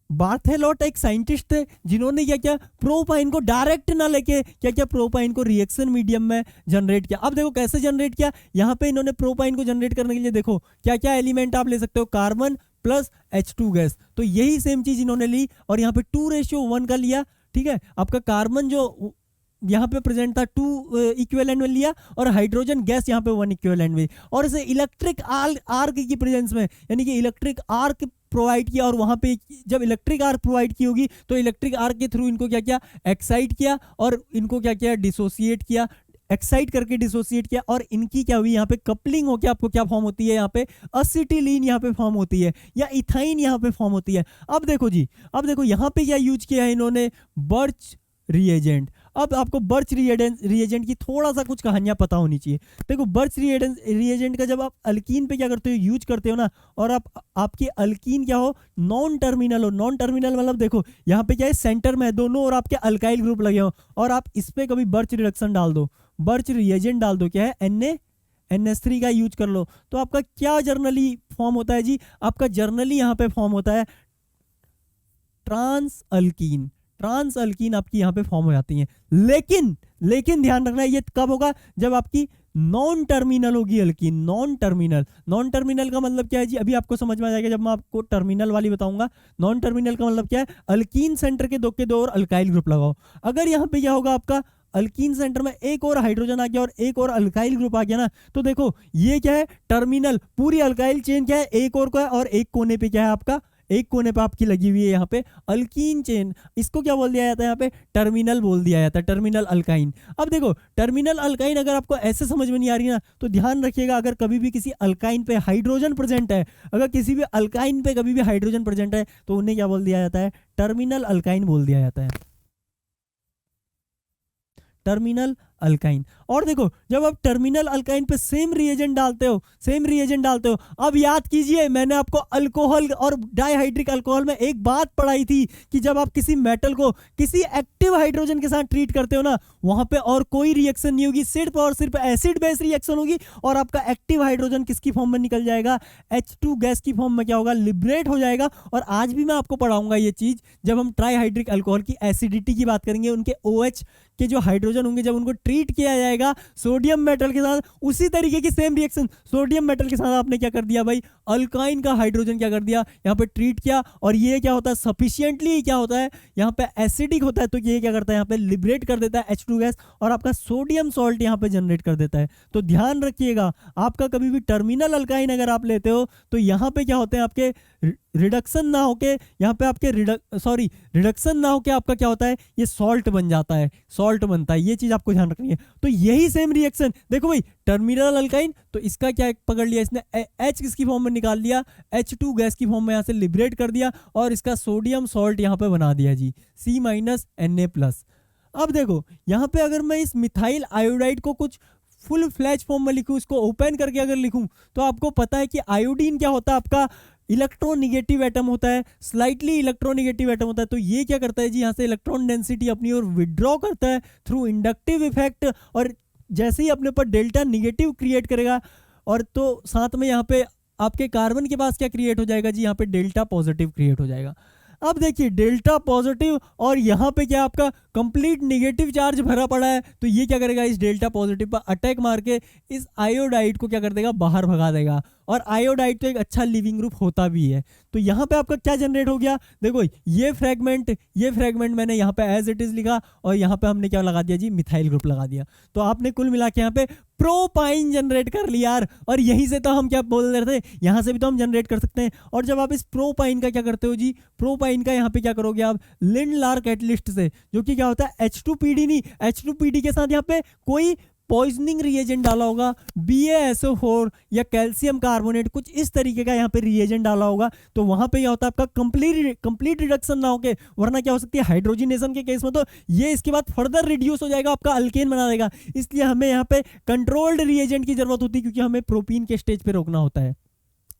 बार्थेलॉट एक साइंटिस्ट थे जिन्होंने क्या किया, प्रोपाइन को डायरेक्ट ना लेके क्या किया, प्रोपाइन को रिएक्शन मीडियम में जनरेट किया। अब देखो कैसे जनरेट किया, यहाँ पे इन्होंने प्रोपाइन को जनरेट करने के लिए देखो क्या क्या एलिमेंट आप ले सकते हो, कार्बन प्लस H2 गैस, तो यही सेम चीज इन्होंने ली और यहाँ पे 2:1 का लिया, ठीक है। आपका कार्बन जो यहाँ पे प्रेजेंट था 2 इक्विवेलेंट में लिया और हाइड्रोजन गैस यहाँ पे 1 इक्विवेलेंट में, और इसे इलेक्ट्रिक आर्क की प्रेजेंस में, यानी कि इलेक्ट्रिक आर्क प्रोवाइड किया, और वहाँ पे जब इलेक्ट्रिक आर्क प्रोवाइड की होगी तो इलेक्ट्रिक आर्क के थ्रू इनको क्या किया, एक्साइट किया, और इनको क्या किया, डिसोसिएट किया, एक्साइट करके डिसोसिएट किया, और इनकी क्या हुई, यहाँ पे कपलिंग होकर आपको क्या फॉर्म होती है, यहाँ पे असिटिलीन यहाँ पे फॉर्म होती है, या इथाइन यहाँ पे फॉर्म होती है। अब देखो जी, अब देखो यहाँ पे क्या यूज किया है इन्होंने, बर्च रिएजेंट। अब आपको बर्च रिएजेंट की थोड़ा सा कुछ कहानियां पता होनी चाहिए। देखो बर्च रिएजेंट का जब आप अल्कीन पे क्या करते हो, यूज करते हो ना, और आपकी अल्कीन क्या हो, नॉन टर्मिनल हो। नॉन टर्मिनल मतलब देखो यहाँ पे क्या है, सेंटर में है दोनों और आपके अल्काइल ग्रुप लगे हो, और आप इस पे कभी बर्च रिडक्शन डाल दो, बर्च रिएजेंट डाल दो, क्या है NH3 का यूज कर लो, तो आपका क्या जर्नली फॉर्म होता है जी, आपका जर्नली यहाँ पे फॉर्म होता है ट्रांस अल्कीन आपकी यहाँ पे फॉर्म हो जाती हैं। लेकिन ध्यान रखना ये कब होगा, जब आपकी नॉन टर्मिनल होगी अल्कीन। नॉन टर्मिनल का मतलब क्या है जी, अभी आपको समझ में आ जाएगा जब मैं आपको टर्मिनल वाली बताऊंगा। नॉन टर्मिनल का मतलब क्या है, अल्कीन सेंटर के दो और अल्काइल ग्रुप लगाओ। अगर यहाँ पे क्या होगा, आपका अल्कीन सेंटर में एक और हाइड्रोजन आ गया और एक और अल्काइल ग्रुप आ गया ना, तो देखो ये क्या है, टर्मिनल, पूरी अल्काइल चेन क्या है, एक और का है, और एक कोने पे क्या है आपका, एक कोने पे आपकी लगी हुई है यहाँ पे अल्कीन चेन। इसको क्या बोल दिया जाता है, यहाँ पे टर्मिनल बोल दिया जाता है, टर्मिनल अल्काइन। अब देखो टर्मिनल अल्काइन अगर आपको ऐसे समझ में नहीं आ रही ना, तो ध्यान रखिएगा, अगर कभी भी किसी अल्काइन पे हाइड्रोजन प्रेजेंट है, अगर किसी भी अल्काइन पे कभी भी हाइड्रोजन प्रेजेंट है, तो उन्हें क्या बोल दिया जाता है, टर्मिनल अल्काइन बोल दिया जाता है, टर्मिनल अल्काइन। और देखो जब आप टर्मिनल अल्काइन पे सेम रिएजेंट डालते हो, अब याद कीजिए मैंने आपको अल्कोहल और डाइहाइड्रिक अल्कोहल में एक बात पढ़ाई थी कि जब आप किसी मेटल को किसी एक्टिव हाइड्रोजन के साथ ट्रीट करते हो ना, वहां पे और कोई रिएक्शन नहीं होगी, सिर्फ और सिर्फ एसिड बेस रिएक्शन होगी, और आपका एक्टिव हाइड्रोजन किसकी फॉर्म में निकल जाएगा, H2 गैस की फॉर्म में क्या होगा, लिबरेट हो जाएगा। और आज भी मैं आपको पढ़ाऊंगा ये चीज, जब हम ट्राईहाइड्रिक अल्कोहल की एसिडिटी की बात करेंगे, उनके OH के जो हाइड्रोजन होंगे जब उनको ट्रीट किया जाएगा सोडियम मेटल के साथ, उसी तरीके की सेम रिएक्शन सोडियम मेटल के साथ आपने क्या कर दिया भाई, अल्काइन का हाइड्रोजन क्या कर दिया, यहाँ पे ट्रीट किया, और ये क्या होता है, सफिशिएंटली क्या होता है, यहाँ पे एसिडिक होता है, तो ये क्या करता है, यहाँ पे लिबरेट कर देता है H2 गैस, और आपका सोडियम सॉल्ट यहाँ पे जनरेट कर देता है। तो ध्यान रखिएगा, आपका कभी भी टर्मिनल अल्काइन अगर आप लेते हो, तो यहाँ पे क्या होते हैं, आपके रिडक्शन ना होके, यहाँ पे आपके रिडक्शन ना होके आपका क्या होता है, ये सॉल्ट बन जाता है, सॉल्ट बनता है, ये चीज आपको ध्यान रखनी है। तो यही सेम रिएक्शन देखो भाई, टर्मिनल अल्काइन, तो इसका क्या पकड़ लिया इसने, H किसकी फॉर्म में निकाल दिया, H2 गैस की फॉर्म में यहाँ से लिबरेट कर दिया, और इसका सोडियम सॉल्ट यहाँ पे बना दिया जी, C-Na+। अब देखो यहाँ पे अगर मैं इस मिथाइल आयोडाइड को कुछ फुल फ्लैश फॉर्म में लिखूं, इसको ओपन करके अगर लिखूं, तो आपको पता है कि आयोडीन क्या होता है, आपका इलेक्ट्रोनिगेटिव एटम होता है, स्लाइटली इलेक्ट्रोनिगेटिव एटम होता है। तो ये क्या करता है जी, यहाँ से इलेक्ट्रॉन डेंसिटी अपनी ओर विड्रॉ करता है थ्रू इंडक्टिव इफेक्ट, और जैसे ही अपने ऊपर डेल्टा निगेटिव क्रिएट करेगा, और तो साथ में यहाँ पे आपके कार्बन के पास क्या क्रिएट हो जाएगा जी, यहाँ पे डेल्टा पॉजिटिव क्रिएट हो जाएगा। अब देखिए डेल्टा पॉजिटिव, और यहाँ पे क्या आपका कंप्लीट नेगेटिव चार्ज भरा पड़ा है, तो ये क्या करेगा, इस डेल्टा पॉजिटिव पर अटैक मार के इस आयोडाइड को क्या कर देगा, बाहर भगा देगा। और आयोडाइड तो एक अच्छा लिविंग ग्रुप होता भी है। तो यहाँ पे आपका क्या जनरेट हो गया, देखो ये फ्रेगमेंट मैंने यहाँ पे एज इट इज लिखा, और यहाँ पे हमने क्या लगा दिया जी, मिथाइल ग्रुप लगा दिया। तो आपने कुल मिला के यहाँ पे प्रोपाइन जनरेट कर लिया यार। और यहीं से तो हम क्या बोल रहे थे, यहाँ से भी तो हम जनरेट कर सकते हैं। और जब आप इस प्रोपाइन का क्या करते हो जी, प्रोपाइन का यहाँ पे क्या करोगे आप, लिंडलार कैटलिस्ट से, जो कि क्या होता है H2PD, नहीं H2PD के साथ यहाँ पे कोई पॉइजनिंग रिएजेंट डाला होगा, BaSO4 या कैल्शियम कार्बोनेट, कुछ इस तरीके का यहाँ पे रिएजेंट डाला होगा। तो वहां पे क्या होता है, आपका कंप्लीट रिडक्शन ना होके, वरना क्या हो सकती है, हाइड्रोजनेशन के केस में तो ये इसके बाद फर्दर रिड्यूस हो जाएगा, आपका अल्केन बना देगा। इसलिए हमें यहाँ पे कंट्रोल्ड रिएजेंट की जरूरत होती है, क्योंकि हमें प्रोपीन के स्टेज पे रोकना होता है।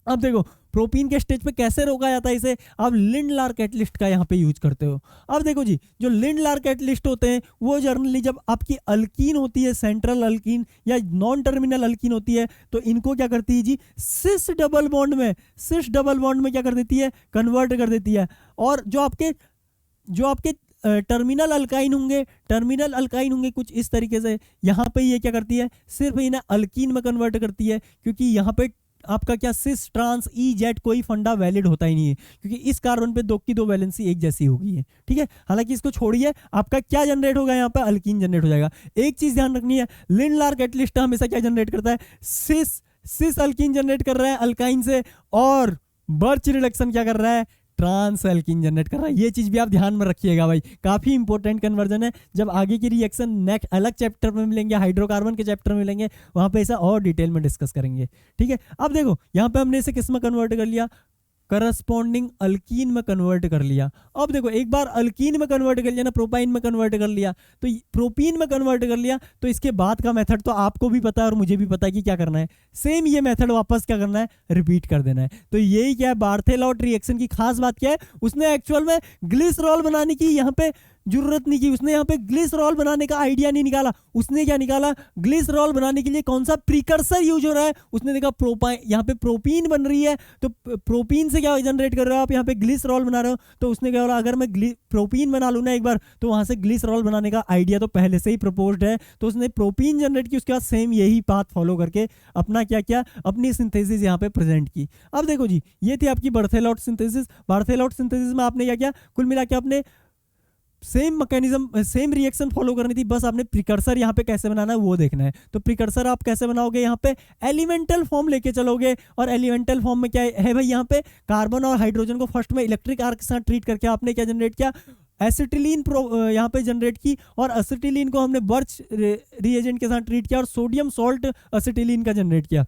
अब देखो प्रोपीन के स्टेज पे कैसे रोका जाता है इसे, आप लिंडलार कैटलिस्ट का यहाँ पे यूज करते हो। अब देखो जी, जो लिंडलार कैटलिस्ट होते हैं वो जनरली जब आपकी अल्कीन होती है, सेंट्रल अल्कीन या नॉन टर्मिनल अल्कीन होती है, तो इनको क्या करती है जी, सिस डबल बॉन्ड में क्या कर देती है, कन्वर्ट कर देती है। और जो आपके टर्मिनल अल्काइन होंगे कुछ इस तरीके से, यहाँ पे ये क्या करती है, सिर्फ इन्हें अल्कीन में कन्वर्ट करती है, क्योंकि यहाँ पे आपका क्या सिस ट्रांस ई जेड कोई फंडा वैलिड होता ही नहीं है, क्योंकि इस कार्बन पे 2 की 2 वैलेंसी एक जैसी होगी है। ठीक है, हालांकि इसको छोड़िए, आपका क्या जनरेट होगा, यहाँ पे अल्कीन जनरेट हो जाएगा। एक चीज ध्यान रखनी है, लिंडलार कैटलिस्ट हमेशा क्या जनरेट करता है, सिस अल्कीन जनरेट कर रहा है अल्काइन से, और बर्च रिडक्शन क्या कर रहा है, ट्रांस अल्कीन जनरेट कर रहा है। ये चीज भी आप ध्यान में रखिएगा भाई, काफी इंपॉर्टेंट कन्वर्जन है। जब आगे की रिएक्शन नेक्स्ट अलग चैप्टर में मिलेंगे, हाइड्रोकार्बन के चैप्टर में मिलेंगे, वहां पे ऐसा और डिटेल में डिस्कस करेंगे। ठीक है, अब देखो यहाँ पे हमने इसे किस में कन्वर्ट कर लिया, करस्पॉन्डिंग अल्कीन में कन्वर्ट कर लिया। अब देखो एक बार अल्कीन में कन्वर्ट कर लिया ना, प्रोपाइन में कन्वर्ट कर लिया, तो प्रोपीन में कन्वर्ट कर लिया, तो इसके बाद का मेथड तो आपको भी पता है और मुझे भी पता है कि क्या करना है, सेम ये मेथड वापस क्या करना है, रिपीट कर देना है। तो यही क्या है, बार्थेलॉट रिएक्शन की खास बात क्या है, उसने एक्चुअल में ग्लिसरॉल बनाने की यहाँ पे जरूरत नहीं की, उसने यहाँ पे ग्लिसरॉल बनाने का आइडिया नहीं निकाला। उसने क्या निकाला, ग्लिसरॉल बनाने के लिए कौन सा प्रीकर्सर यूज हो रहा है, उसने देखा प्रोपाइन, यहाँ पे प्रोपीन बन रही है, तो प्रोपीन से क्या जनरेट कर रहे हो आप, यहाँ पे ग्लिसरॉल बना रहे हो। तो उसने क्या बोला, अगर मैं प्रोपीन बना लूँ ना एक बार, तो वहां से ग्लिसरॉल बनाने का आइडिया तो पहले से ही प्रपोज्ड है, तो उसने प्रोपीन जनरेट की, उसके बाद सेम यही पाथ फॉलो करके अपना क्या किया, अपनी सिंथेसिस यहाँ पे प्रेजेंट की। अब देखो जी, ये थी आपकी बर्थेलॉट सिंथेसिस। बर्थेलॉट सिंथेसिस में आपने क्या किया, कुल मिला के आपने same mechanism, same reaction follow करनी थी, बस आपने प्रिकर्सर यहाँ पे कैसे बनाना है वो देखना है। तो प्रिकर्सर आप कैसे बनाओगे, यहाँ पे एलिमेंटल फॉर्म लेके चलोगे, और एलिमेंटल फॉर्म में क्या है भाई, यहाँ पे कार्बन और हाइड्रोजन को फर्स्ट में इलेक्ट्रिक आर्क के साथ ट्रीट करके आपने क्या जनरेट किया, एसिटिलीन यहाँ पे जनरेट की, और एसिटिलीन को हमने बर्च रिएजेंट के साथ ट्रीट किया, और सोडियम सॉल्ट एसिटिलीन का जनरेट किया।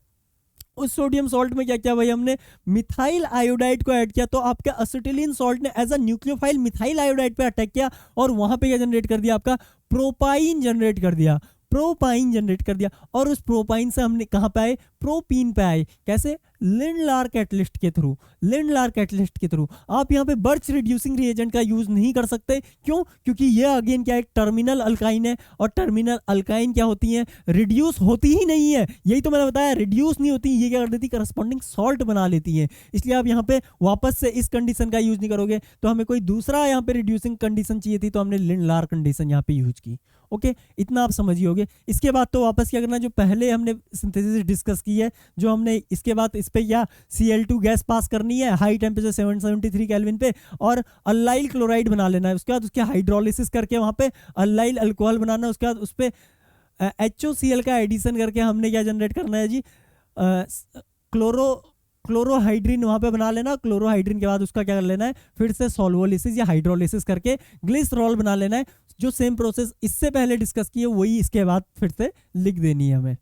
उस सोडियम सॉल्ट में क्या किया भाई, हमने मिथाइल आयोडाइड को ऐड किया, तो आपका एसिटिलीन सॉल्ट ने as a nucleophile methyl iodide पे अटैक किया, और वहां पे क्या जनरेट कर दिया, आपका प्रोपाइन जनरेट कर दिया, प्रोपाइन जनरेट कर दिया। और उस प्रोपाइन से हमने कहाँ पे आए, प्रोपीन पे आए, कैसे, लिंडलार कैटलिस्ट के थ्रू, लिंडलार कैटलिस्ट के थ्रू। आप यहाँ पे बर्च रिड्यूसिंग रिएजेंट का यूज नहीं कर सकते, क्यों, क्योंकि ये अगेन क्या है, टर्मिनल अल्काइन है, और टर्मिनल अल्काइन क्या होती है, रिड्यूस होती ही नहीं है, यही तो मैंने बताया, रिड्यूस नहीं होती, ये क्या कर देती, करस्पॉन्डिंग सॉल्ट बना लेती है। इसलिए आप यहाँ पे वापस से इस कंडीशन का यूज नहीं करोगे, तो हमें कोई दूसरा यहाँ पे रिड्यूसिंग कंडीशन चाहिए थी, तो हमने लिंडलार कंडीशन यहाँ पे यूज की। ओके, इतना आप समझिए होगे। इसके बाद तो वापस क्या करना, जो पहले हमने सिंथेसिस डिस्कस की है, जो हमने इसके बाद इस पे क्या Cl2 गैस पास करनी है हाई टेम्परेचर 773 केल्विन पे, और अल्लाइल क्लोराइड बना लेना है। उसके बाद उसके हाइड्रोलिसिस करके वहाँ पे अल्लाइल अल्कोहल बनाना है। उसके बाद उस पर HOCl का एडिशन करके हमने क्या जनरेट करना है जी, क्लोरोहाइड्रिन वहाँ पे बना लेना। क्लोरोहाइड्रिन के बाद उसका क्या कर लेना है, फिर से सॉल्वोलिसिस या हाइड्रोलिसिस करके ग्लिसरॉल बना लेना है। जो सेम प्रोसेस इससे पहले डिस्कस की है वही इसके बाद फिर से लिख देनी है हमें।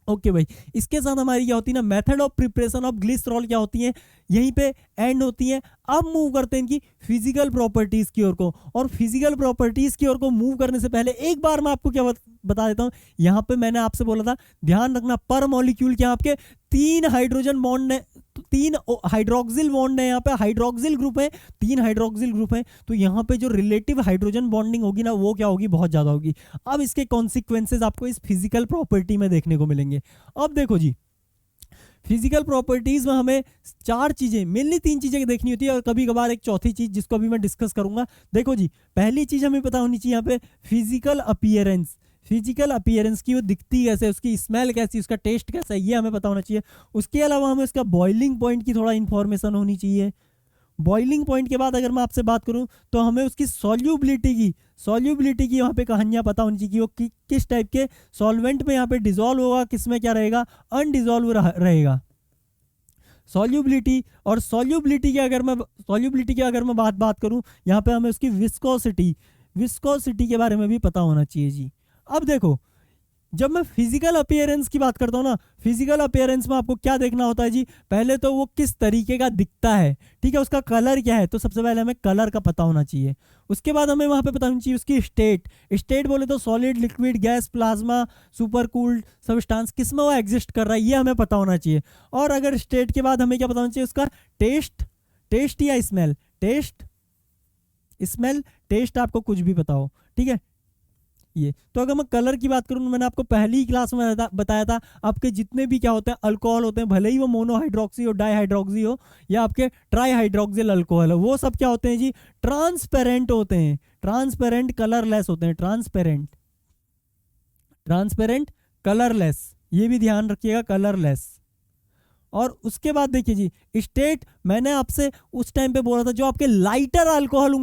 ओके भाई, इसके साथ हमारी क्या होती है ना, method of preparation of glycerol क्या होती है, यहीं पे एंड होती है। अब मूव करते हैं इनकी फिजिकल प्रॉपर्टीज की ओर को, और फिजिकल प्रॉपर्टीज की ओर को मूव करने से पहले एक बार मैं आपको क्या बता देता हूं। यहाँ पे मैंने आपसे बोला था ध्यान रखना, पर मॉलिक्यूल क्या आपके 3 हाइड्रोजन बॉन्ड है, 3 हाइड्रोक्सिल बॉन्ड है, यहाँ पे हाइड्रोक्सिल ग्रुप है, 3 हाइड्रोक्सिल ग्रुप है, तो यहाँ पे जो रिलेटिव हाइड्रोजन बॉन्डिंग होगी ना वो क्या होगी, बहुत ज्यादा होगी। अब इसके कॉन्सिक्वेंसेज आपको इस फिजिकल प्रॉपर्टी में देखने को मिलेंगे। अब देखो जी, फिजिकल प्रॉपर्टीज में हमें 4 चीजें, मेनली 3 चीजें देखनी होती है, और कभी कभार एक चौथी चीज जिसको अभी मैं डिस्कस करूंगा। देखो जी, पहली चीज हमें पता होनी चाहिए यहाँ पे फिजिकल अपीयरेंस, फिजिकल अपीयरेंस की, वो दिखती कैसे, उसकी स्मेल कैसी, उसका टेस्ट कैसा है, ये हमें पता होना चाहिए। उसके अलावा हमें उसका बॉइलिंग पॉइंट की थोड़ा इंफॉर्मेशन होनी चाहिए। बॉइलिंग पॉइंट के बाद अगर मैं आपसे बात करूं तो हमें उसकी सॉल्युबिलिटी की वहाँ पे कहानियां पता होनी चाहिए कि वो किस टाइप के सॉल्वेंट में यहाँ पे डिजोल्व होगा, किस में क्या रहेगा, अनडिजोल्व रहेगा। सॉल्युबिलिटी, और सॉल्युबिलिटी की अगर मैं बात करूं, यहाँ पे हमें उसकी विस्कोसिटी के बारे में भी पता होना चाहिए जी। अब देखो, जब मैं फिजिकल अपीयरेंस की बात करता हूँ ना, फिजिकल अपीयरेंस में आपको क्या देखना होता है जी, पहले तो वो किस तरीके का दिखता है, ठीक है, उसका कलर क्या है, तो सबसे पहले हमें कलर का पता होना चाहिए। उसके बाद हमें वहाँ पे पता होनी चाहिए उसकी स्टेट बोले तो solid, liquid, gas, plasma, super cooled substance, किस में वो एग्जिस्ट कर रहा है ये हमें पता होना चाहिए। और अगर स्टेट के बाद हमें क्या पता होना चाहिए, उसका टेस्ट या स्मेल, टेस्ट आपको कुछ भी पता हो, ठीक है। ये तो अगर मैं कलर की बात करूं, मैंने आपको पहली ही क्लास में बताया था, आपके जितने भी क्या होते हैं अल्कोहल होते हैं, भले ही वो मोनोहाइड्रोक्सी हो, डाईहाइड्रोक्सी हो, या आपके ट्राईहाइड्रोक्सिल अल्कोहल हो, वो सब क्या होते हैं जी, ट्रांसपेरेंट होते हैं, ट्रांसपेरेंट कलरलेस होते हैं, ट्रांसपेरेंट कलरलेस, ये भी ध्यान रखिएगा, कलरलेस। और उसके बाद देखिए जी, स्टेट मैंने आपसे उस टाइम पे बोला था, जो आपके लाइटर अल्कोहल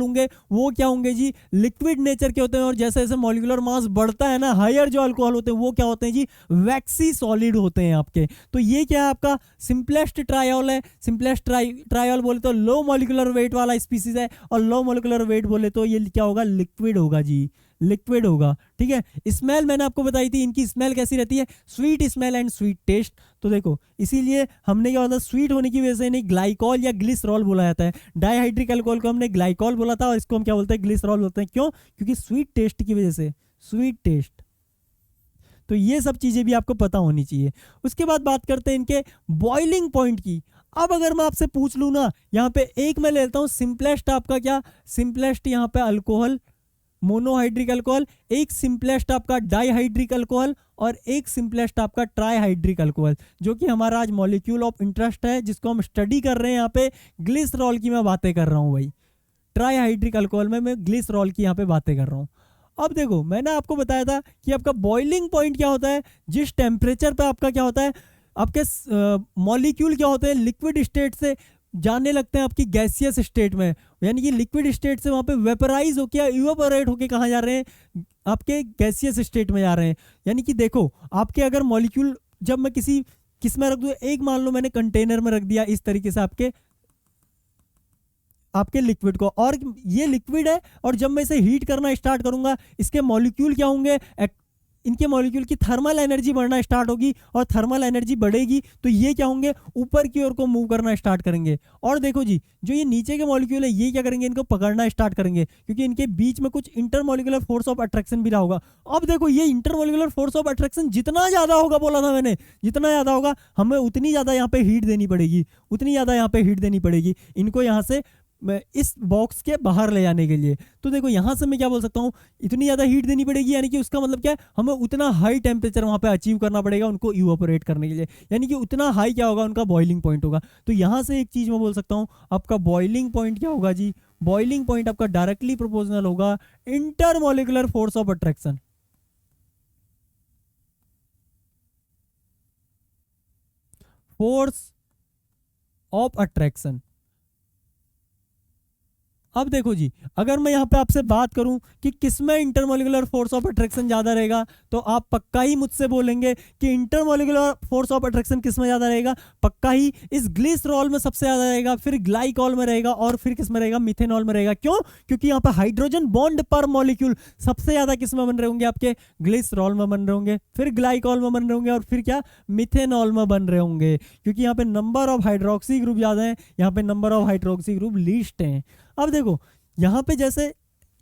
होंगे वो क्या होंगे जी, लिक्विड नेचर के होते हैं, और जैसे जैसे मॉलिक्यूलर मास बढ़ता है ना, हायर जो अल्कोहल होते हैं वो क्या होते हैं जी, वैक्सी सॉलिड होते हैं आपके। तो ये क्या है, आपका सिंपलेस्ट ट्रायोल है। सिंपलेस्ट ट्रायोल बोले तो लो मॉलिक्यूलर वेट वाला स्पीसीज है, और लो मॉलिक्यूलर वेट बोले तो ये क्या होगा, लिक्विड होगा जी, लिक्विड होगा, ठीक है। स्मेल मैंने आपको बताई थी, इनकी स्मेल कैसी रहती है, sweet smell and sweet taste. तो देखो, इसीलिए हमने क्या बोला, स्वीट होने की वजह से इन्हें ग्लाइकॉल या ग्लिसरॉल बोला जाता है। डाइहाइड्रिक अल्कोहल को हमने ग्लाइकॉल बोला था, और इसको हम क्या बोलते हैं, ग्लिसरॉल बोलते हैं। क्यों, क्योंकि स्वीट टेस्ट की वजह से, स्वीट टेस्ट। तो ये सब चीजें भी आपको पता होनी चाहिए। उसके बाद बात करते हैं इनके बॉइलिंग पॉइंट की। अब अगर मैं आपसे पूछ लूँ ना, यहाँ पे एक मैं लेता हूँ सिंपलेस्ट, आपका क्या सिंपलेस्ट यहाँ पे अल्कोहल, मोनोहाइड्रिक अल्कोहल, एक सिंपलेस्ट आपका डाईहाइड्रिक अल्कोहल, और एक सिंपलेस्ट आपका ट्राईहाइड्रिक अल्कोहल, जो कि हमारा आज मॉलिक्यूल ऑफ इंटरेस्ट है, जिसको हम स्टडी कर रहे हैं। यहाँ पे ग्लिसरॉल की मैं बातें कर रहा हूँ भाई, ट्राईहाइड्रिक अल्कोहल में मैं ग्लिसरॉल की यहाँ पे बातें कर रहा हूँ। अब देखो, मैंने आपको बताया था कि आपका बॉइलिंग पॉइंट क्या होता है, जिस टेम्परेचर पे आपका क्या होता है, आपके मॉलिक्यूल क्या होते हैं, लिक्विड स्टेट से जाने लगते हैं आपकी गैसियस स्टेट में, यानी कि लिक्विड स्टेट से वहाँ पे वेपराइज होके या इवेपोरेट होके कहाँ जा रहे हैं, आपके गैसियस स्टेट में जा रहे हैं। यानी कि देखो, आपके अगर मॉलिक्यूल जब मैं किस में रख दूँ, एक मान लो मैंने कंटेनर में रख दिया इस तरीके से आपके लिक्विड को, और ये लिक्विड है, और जब मैं इसे हीट करना स्टार्ट करूंगा, इसके मॉलिक्यूल क्या होंगे, इनके मॉलिक्यूल की थर्मल एनर्जी बढ़ना स्टार्ट होगी, और थर्मल एनर्जी बढ़ेगी तो ये क्या होंगे, ऊपर की ओर को मूव करना स्टार्ट करेंगे। और देखो जी, जो ये नीचे के मॉलिक्यूल है, ये क्या करेंगे, इनको पकड़ना स्टार्ट करेंगे, क्योंकि इनके बीच में कुछ इंटरमॉलिक्यूलर फोर्स ऑफ अट्रैक्शन भी रहा होगा। अब देखो, ये इंटरमॉलिक्यूलर फोर्स ऑफ अट्रैक्शन जितना ज्यादा होगा, बोला था मैंने, जितना ज्यादा होगा, हमें उतनी ज्यादा यहाँ पे हीट देनी पड़ेगी, उतनी ज्यादा यहाँ पे हीट देनी पड़ेगी इनको यहाँ से इस बॉक्स के बाहर ले जाने के लिए। तो देखो, यहां से मैं क्या बोल सकता हूँ, इतनी ज़्यादा हीट देनी पड़ेगी, यानी कि उसका मतलब क्या है, हमें उतना हाई टेम्परेचर वहां पे अचीव करना पड़ेगा उनको इवेपोरेट करने के लिए, यानी कि उतना हाई क्या होगा, उनका बॉइलिंग पॉइंट होगा। तो यहां से एक चीज़ मैं बोल सकता हूँ, आपका बॉइलिंग पॉइंट क्या होगा जी, बॉइलिंग पॉइंट आपका डायरेक्टली प्रोपोर्शनल होगा intermolecular force of attraction. Force of attraction. अब देखो जी, अगर मैं यहाँ पे आपसे बात करूं कि किसमें इंटरमॉलिक्यूलर फोर्स ऑफ अट्रैक्शन ज़्यादा रहेगा, तो आप पक्का ही मुझसे बोलेंगे कि इंटरमॉलिक्यूलर फोर्स ऑफ अट्रैक्शन किसमें ज़्यादा रहेगा, पक्का ही इस ग्लिसरॉल में सबसे ज़्यादा रहेगा, फिर ग्लाइकॉल में रहेगा, और फिर किसमें रहेगा, मिथेनॉल में रहेगा। क्यों? क्योंकि यहाँ पे हाइड्रोजन बॉन्ड पर मॉलिक्यूल सबसे ज़्यादा किसमें बन रहे होंगे, आपके ग्लिसरॉल में बन रहे होंगे, फिर ग्लाइकॉल में बन रहे होंगे, और फिर क्या, मिथेनॉल में बन रहे होंगे, क्योंकि यहाँ पे नंबर ऑफ हाइड्रोक्सी ग्रुप ज़्यादा है, यहाँ पे number of hydroxy group least हैं। अब देखो, यहाँ पे जैसे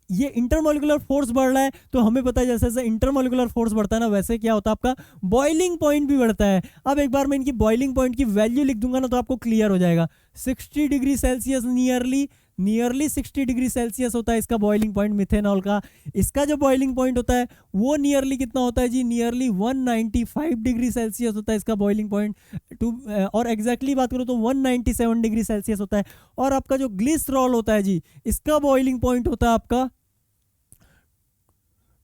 ये इंटरमॉलिक्यूलर फोर्स बढ़ रहा है, तो हमें पता है जैसे जैसे इंटरमॉलिक्यूलर फोर्स बढ़ता है ना, वैसे क्या होता है, आपका बॉइलिंग पॉइंट भी बढ़ता है। अब एक बार मैं इनकी बॉइलिंग पॉइंट की वैल्यू लिख दूंगा ना, तो आपको क्लियर हो जाएगा। 60 degree Celsius, nearly 60 degree Celsius होता है इसका बॉइलिंग पॉइंट मिथेनॉल का। इसका जो बॉइलिंग पॉइंट होता है वो नियरली कितना होता है जी, नियरली 195 डिग्री सेल्सियस होता है इसका बॉइलिंग पॉइंट, और एग्जैक्टली बात करूँ तो 197 डिग्री सेल्सियस होता है। और आपका जो ग्लिसरॉल होता है जी, इसका बॉइलिंग पॉइंट होता है आपका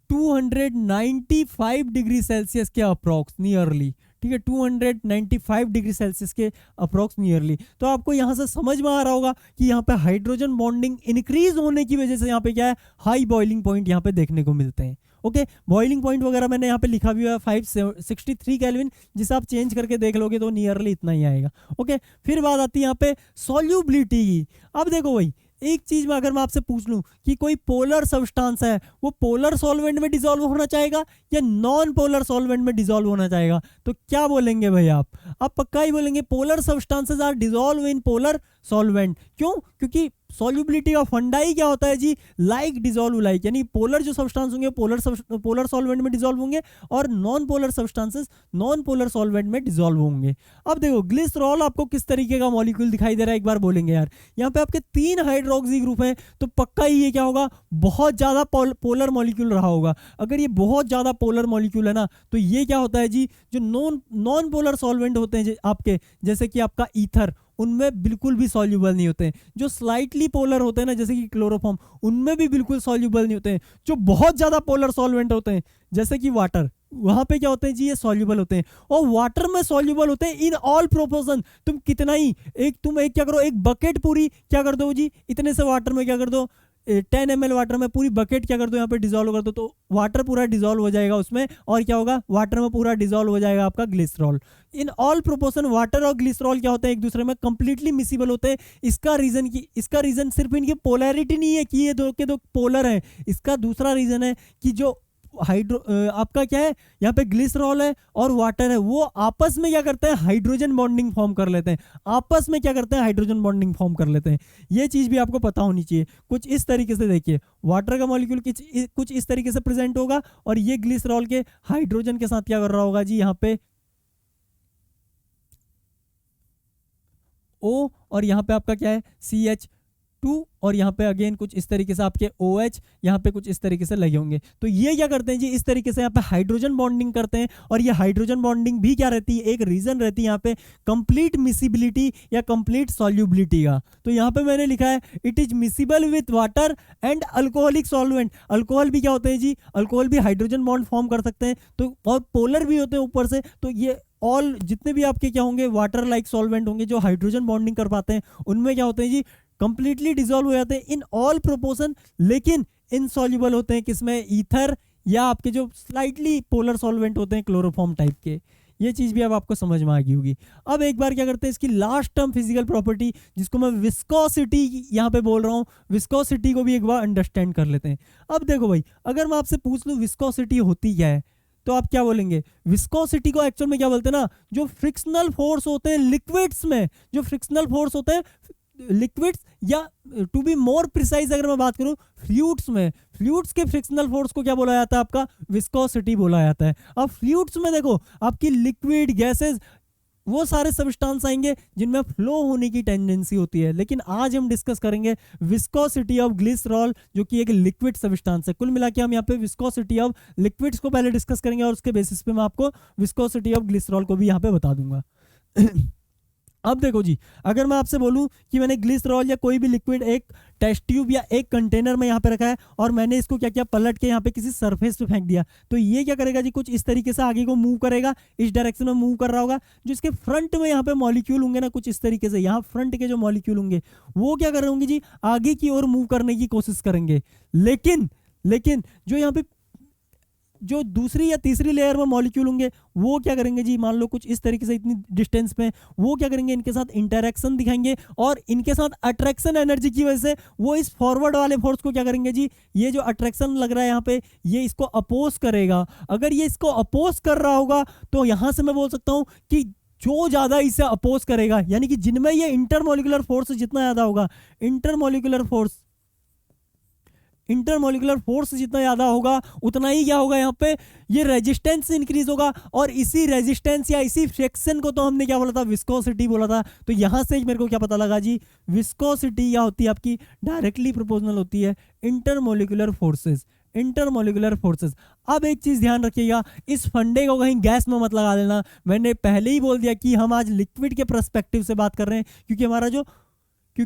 295 डिग्री सेल्सियस के अप्रॉक्स नियरली, ठीक है, 295 डिग्री सेल्सियस के अप्रॉक्स नियरली। तो आपको यहाँ से समझ में आ रहा होगा कि यहाँ पे हाइड्रोजन बॉन्डिंग इंक्रीज होने की वजह से यहाँ पे क्या है, हाई बॉइलिंग पॉइंट यहाँ पे देखने को मिलते हैं। ओके, बॉइलिंग पॉइंट वगैरह मैंने यहाँ पे लिखा भी हुआ है 563 केल्विन, जिसे आप चेंज करके देख लोगे तो नियरली इतना ही आएगा। ओके, फिर बात आती है यहाँ पे सॉल्युबिलिटी की। अब देखो भाई, एक चीज में अगर मैं आपसे पूछ लूं कि कोई पोलर सब्सटेंस है, वो पोलर सॉल्वेंट में डिसॉल्व होना चाहेगा या नॉन पोलर सॉल्वेंट में डिसॉल्व होना चाहेगा, तो क्या बोलेंगे भाई आप पक्का ही बोलेंगे polar substances are dissolve in polar solvent. क्यों? क्योंकि सॉल्युबिलिटी का फंडा ही क्या होता है जी, लाइक डिसॉल्व लाइक, यानी पोलर जो सब्सटेंस होंगे पोलर सॉल्वेंट में डिसॉल्व होंगे, और non polar substances non polar solvent में डिसॉल्व होंगे। अब देखो, ग्लिसरॉल आपको किस तरीके का मॉलिक्यूल दिखाई दे रहा है, एक बार बोलेंगे यार, यहाँ पे आपके 3 हाइड्रोक्सी ग्रुप हैं, तो पक्का ही ये क्या होगा, बहुत ज्यादा पोलर मॉलिक्यूल रहा होगा। अगर ये बहुत ज्यादा पोलर मॉलिक्यूल है ना, तो ये क्या होता है जी, जो नॉन पोलर सॉल्वेंट होते हैं आपके, जैसे कि आपका ईथर, उनमें बिल्कुल भी सॉल्युबल नहीं होते हैं। जो स्लाइटली पोलर होते हैं ना, जैसे कि क्लोरोफॉर्म, उनमें भी बिल्कुल सॉल्युबल नहीं होते हैं। जो बहुत ज्यादा पोलर सॉल्वेंट होते हैं, जैसे कि वाटर, वहां पे क्या होते हैं जी, ये सॉल्युबल होते हैं, और वाटर में सॉल्युबल होते हैं इन ऑल प्रोपोर्शन। तुम कितना ही तुम क्या करो, एक बकेट पूरी क्या कर दो जी, इतने से वाटर में क्या कर दो, 10 ml वाटर में पूरी बकेट क्या कर दो, यहाँ पे डिसॉल्व कर दो, तो वाटर पूरा डिसॉल्व हो जाएगा उसमें, और क्या होगा, वाटर में पूरा डिसॉल्व हो जाएगा आपका glycerol. In all proportion water और ग्लिसरॉल क्या होते हैं, एक दूसरे में कंप्लीटली मिसिबल होते हैं। इसका रीजन सिर्फ इनकी पोलैरिटी नहीं है कि ये दो के दो पोलर हैं, इसका दूसरा रीजन है कि जो आपका क्या है, यहाँ पे ग्लिसरॉल है और वाटर है, वो आपस में क्या करते हैं, हाइड्रोजन बॉन्डिंग फॉर्म कर लेते हैं, आपस में क्या करते हैं, हाइड्रोजन बॉन्डिंग फॉर्म कर लेते हैं। ये चीज भी आपको पता होनी चाहिए। कुछ इस तरीके से देखिए, वाटर का मॉलिक्यूल कुछ इस तरीके से प्रेजेंट होगा, और ये ग्लिसरॉल के हाइड्रोजन के साथ क्या कर रहा होगा जी, यहाँ पे O और यहाँ पे आपका क्या है CH2 और यहाँ पे अगेन कुछ इस तरीके से आपके OH यहाँ पे कुछ इस तरीके से लगे होंगे। तो ये क्या करते हैं जी, इस तरीके से यहाँ पे हाइड्रोजन बॉन्डिंग करते हैं। और ये हाइड्रोजन बॉन्डिंग भी क्या रहती है, एक रीजन रहती है यहाँ पे कंप्लीट मिसिबिलिटी या कंप्लीट सॉल्युबिलिटी का। तो यहाँ पे मैंने लिखा है it is miscible with water and alcoholic solvent. Alcohol भी क्या होते हैं जी, अल्कोहल भी हाइड्रोजन बॉन्ड फॉर्म कर सकते हैं, तो और पोलर भी होते हैं ऊपर से। तो ये ऑल जितने भी आपके क्या होंगे वाटर लाइक सॉल्वेंट होंगे जो हाइड्रोजन बॉन्डिंग कर पाते हैं, उनमें क्या होते हैं जी, कंप्लीटली डिसॉल्व हो जाते हैं इन ऑल प्रोपोर्शन, लेकिन इनसॉल्युबल होते हैं किसमें, ईथर या आपके जो स्लाइटली पोलर सॉल्वेंट होते हैं क्लोरोफॉर्म टाइप के। ये चीज भी अब आपको समझ में आ गई होगी। अब एक बार क्या करते हैं, इसकी लास्ट टर्म फिजिकल प्रॉपर्टी जिसको मैं विस्कोसिटी यहाँ पे बोल रहा हूँ, विस्कोसिटी को भी एक बार अंडरस्टैंड कर लेते हैं। अब देखो भाई, अगर मैं आपसे पूछ लूँ विस्कोसिटी होती क्या है, तो आप क्या बोलेंगे, विस्कोसिटी को एक्चुअल में क्या बोलते हैं ना, जो फ्रिक्शनल फोर्स होते हैं लिक्विड्स में, जो फ्रिक्शनल फोर्स होते हैं लिक्विड्स या टू बी मोर प्रिसाइज अगर मैं बात करूं फ्लूइड्स में, फ्लूइड्स के फ्रिक्शनल फोर्स को क्या बोला जाता है, आपका विस्कोसिटी बोला जाता है। अब फ्लूइड्स में देखो आपकी लिक्विड गैसेस वो सारे सब्सटेंस आएंगे जिनमें फ्लो होने की टेंडेंसी होती है, लेकिन आज हम डिस्कस करेंगे विस्कोसिटी ऑफ ग्लिसरॉल जो कि एक लिक्विड सब्सटेंस है। कुल मिला के हम यहाँ पे विस्कोसिटी ऑफ लिक्विड्स को पहले डिस्कस करेंगे और उसके बेसिस पे मैं आपको विस्कोसिटी ऑफ ग्लिसरॉल को भी यहाँ पे बता दूंगा। अब देखो जी, अगर मैं आपसे बोलूं कि मैंने ग्लिसरॉल या कोई भी लिक्विड एक टेस्ट ट्यूब या एक कंटेनर में यहाँ पे रखा है और मैंने इसको क्या किया, पलट के यहाँ पे किसी सरफेस पे फेंक दिया, तो ये क्या करेगा जी, कुछ इस तरीके से आगे को मूव करेगा, इस डायरेक्शन में मूव कर रहा होगा। जो इसके फ्रंट में यहाँ पे मॉलिक्यूल होंगे ना, कुछ इस तरीके से यहाँ फ्रंट के जो मॉलिक्यूल होंगे वो क्या कर रहे होंगे जी, आगे की ओर मूव करने की कोशिश करेंगे। लेकिन जो यहाँ पे जो दूसरी या तीसरी लेयर में मॉलिक्यूल होंगे वो क्या करेंगे जी, मान लो कुछ इस तरीके से इतनी डिस्टेंस पे, वो क्या करेंगे, इनके साथ इंटरेक्शन दिखाएंगे और इनके साथ अट्रैक्शन एनर्जी की वजह से वो इस फॉरवर्ड वाले फोर्स को क्या करेंगे जी, ये जो अट्रैक्शन लग रहा है यहाँ पे ये इसको अपोज करेगा। अगर ये इसको अपोज कर रहा होगा तो यहाँ से मैं बोल सकता हूँ कि जो ज्यादा इसे अपोज करेगा, यानी कि जिनमें ये इंटरमोलिकुलर फोर्स जितना ज्यादा होगा, इंटरमोलिकुलर फोर्स जितना ज्यादा होगा उतना ही क्या होगा, यहाँ पे ये रेजिस्टेंस इंक्रीज होगा। और इसी रेजिस्टेंस या इसी फ्रिक्शन को तो हमने क्या बोला था, विस्कोसिटी बोला था। तो यहां से मेरे को क्या पता लगा जी, विस्कोसिटी क्या होती है आपकी, डायरेक्टली प्रोपोर्शनल होती है इंटरमोलिकुलर फोर्सेस। अब एक चीज ध्यान रखिएगा, इस फंडे को कहीं गैस में मत लगा देना। मैंने पहले ही बोल दिया कि हम आज लिक्विड के पर्सपेक्टिव से बात कर रहे हैं, क्योंकि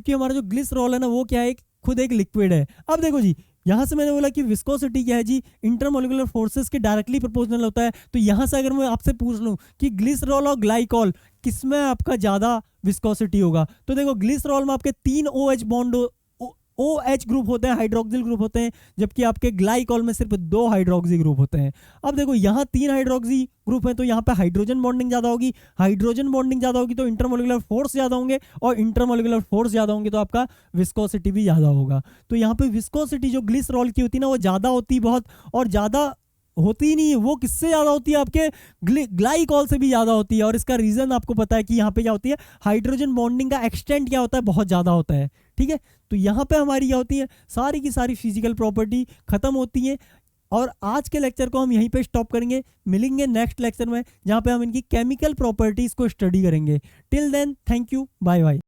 हमारा जो ग्लिसरॉल है ना वो क्या है, खुद एक लिक्विड है। अब देखो जी, यहां से मैंने बोला कि विस्कोसिटी क्या है जी, इंटरमोलिकुलर फोर्सेस के डायरेक्टली प्रोपोर्शनल होता है। तो यहां से अगर मैं आपसे पूछ लूं कि ग्लिसरॉल और ग्लाइकॉल किसमें आपका ज्यादा विस्कोसिटी होगा, तो देखो ग्लिसरॉल में आपके 3 OH बॉन्ड OH ग्रुप होते हैं, हाइड्रोक्सिल ग्रुप होते हैं, जबकि आपके ग्लाइकॉल में सिर्फ 2 हाइड्रोक्सी ग्रुप होते हैं। अब देखो यहाँ 3 हाइड्रोक्सी ग्रुप है तो यहाँ पे हाइड्रोजन बॉन्डिंग ज्यादा होगी, तो इंटरमोलिकुलर फोर्स ज्यादा होंगे, और इंटरमोलिकुलर फोर्स ज्यादा होंगे तो आपका विस्कोसिटी भी ज्यादा होगा। तो यहाँ पे विस्कोसिटी जो ग्लिसरॉल की होती है ना वो ज्यादा होती है बहुत, और ज्यादा होती ही नहीं है, वो किससे ज्यादा होती है, आपके ग्लाइकॉल से भी ज्यादा होती है। और इसका रीजन आपको पता है कि यहाँ पे क्या होती है, हाइड्रोजन बॉन्डिंग का एक्सटेंट क्या होता है, बहुत ज्यादा होता है। ठीक है, तो यहाँ पे हमारी क्या होती है, सारी की सारी फिजिकल प्रॉपर्टी खत्म होती है। और आज के लेक्चर को हम यहीं पे स्टॉप करेंगे, मिलेंगे नेक्स्ट लेक्चर में जहाँ पे हम इनकी केमिकल प्रॉपर्टीज को स्टडी करेंगे। Till then, thank you, bye bye.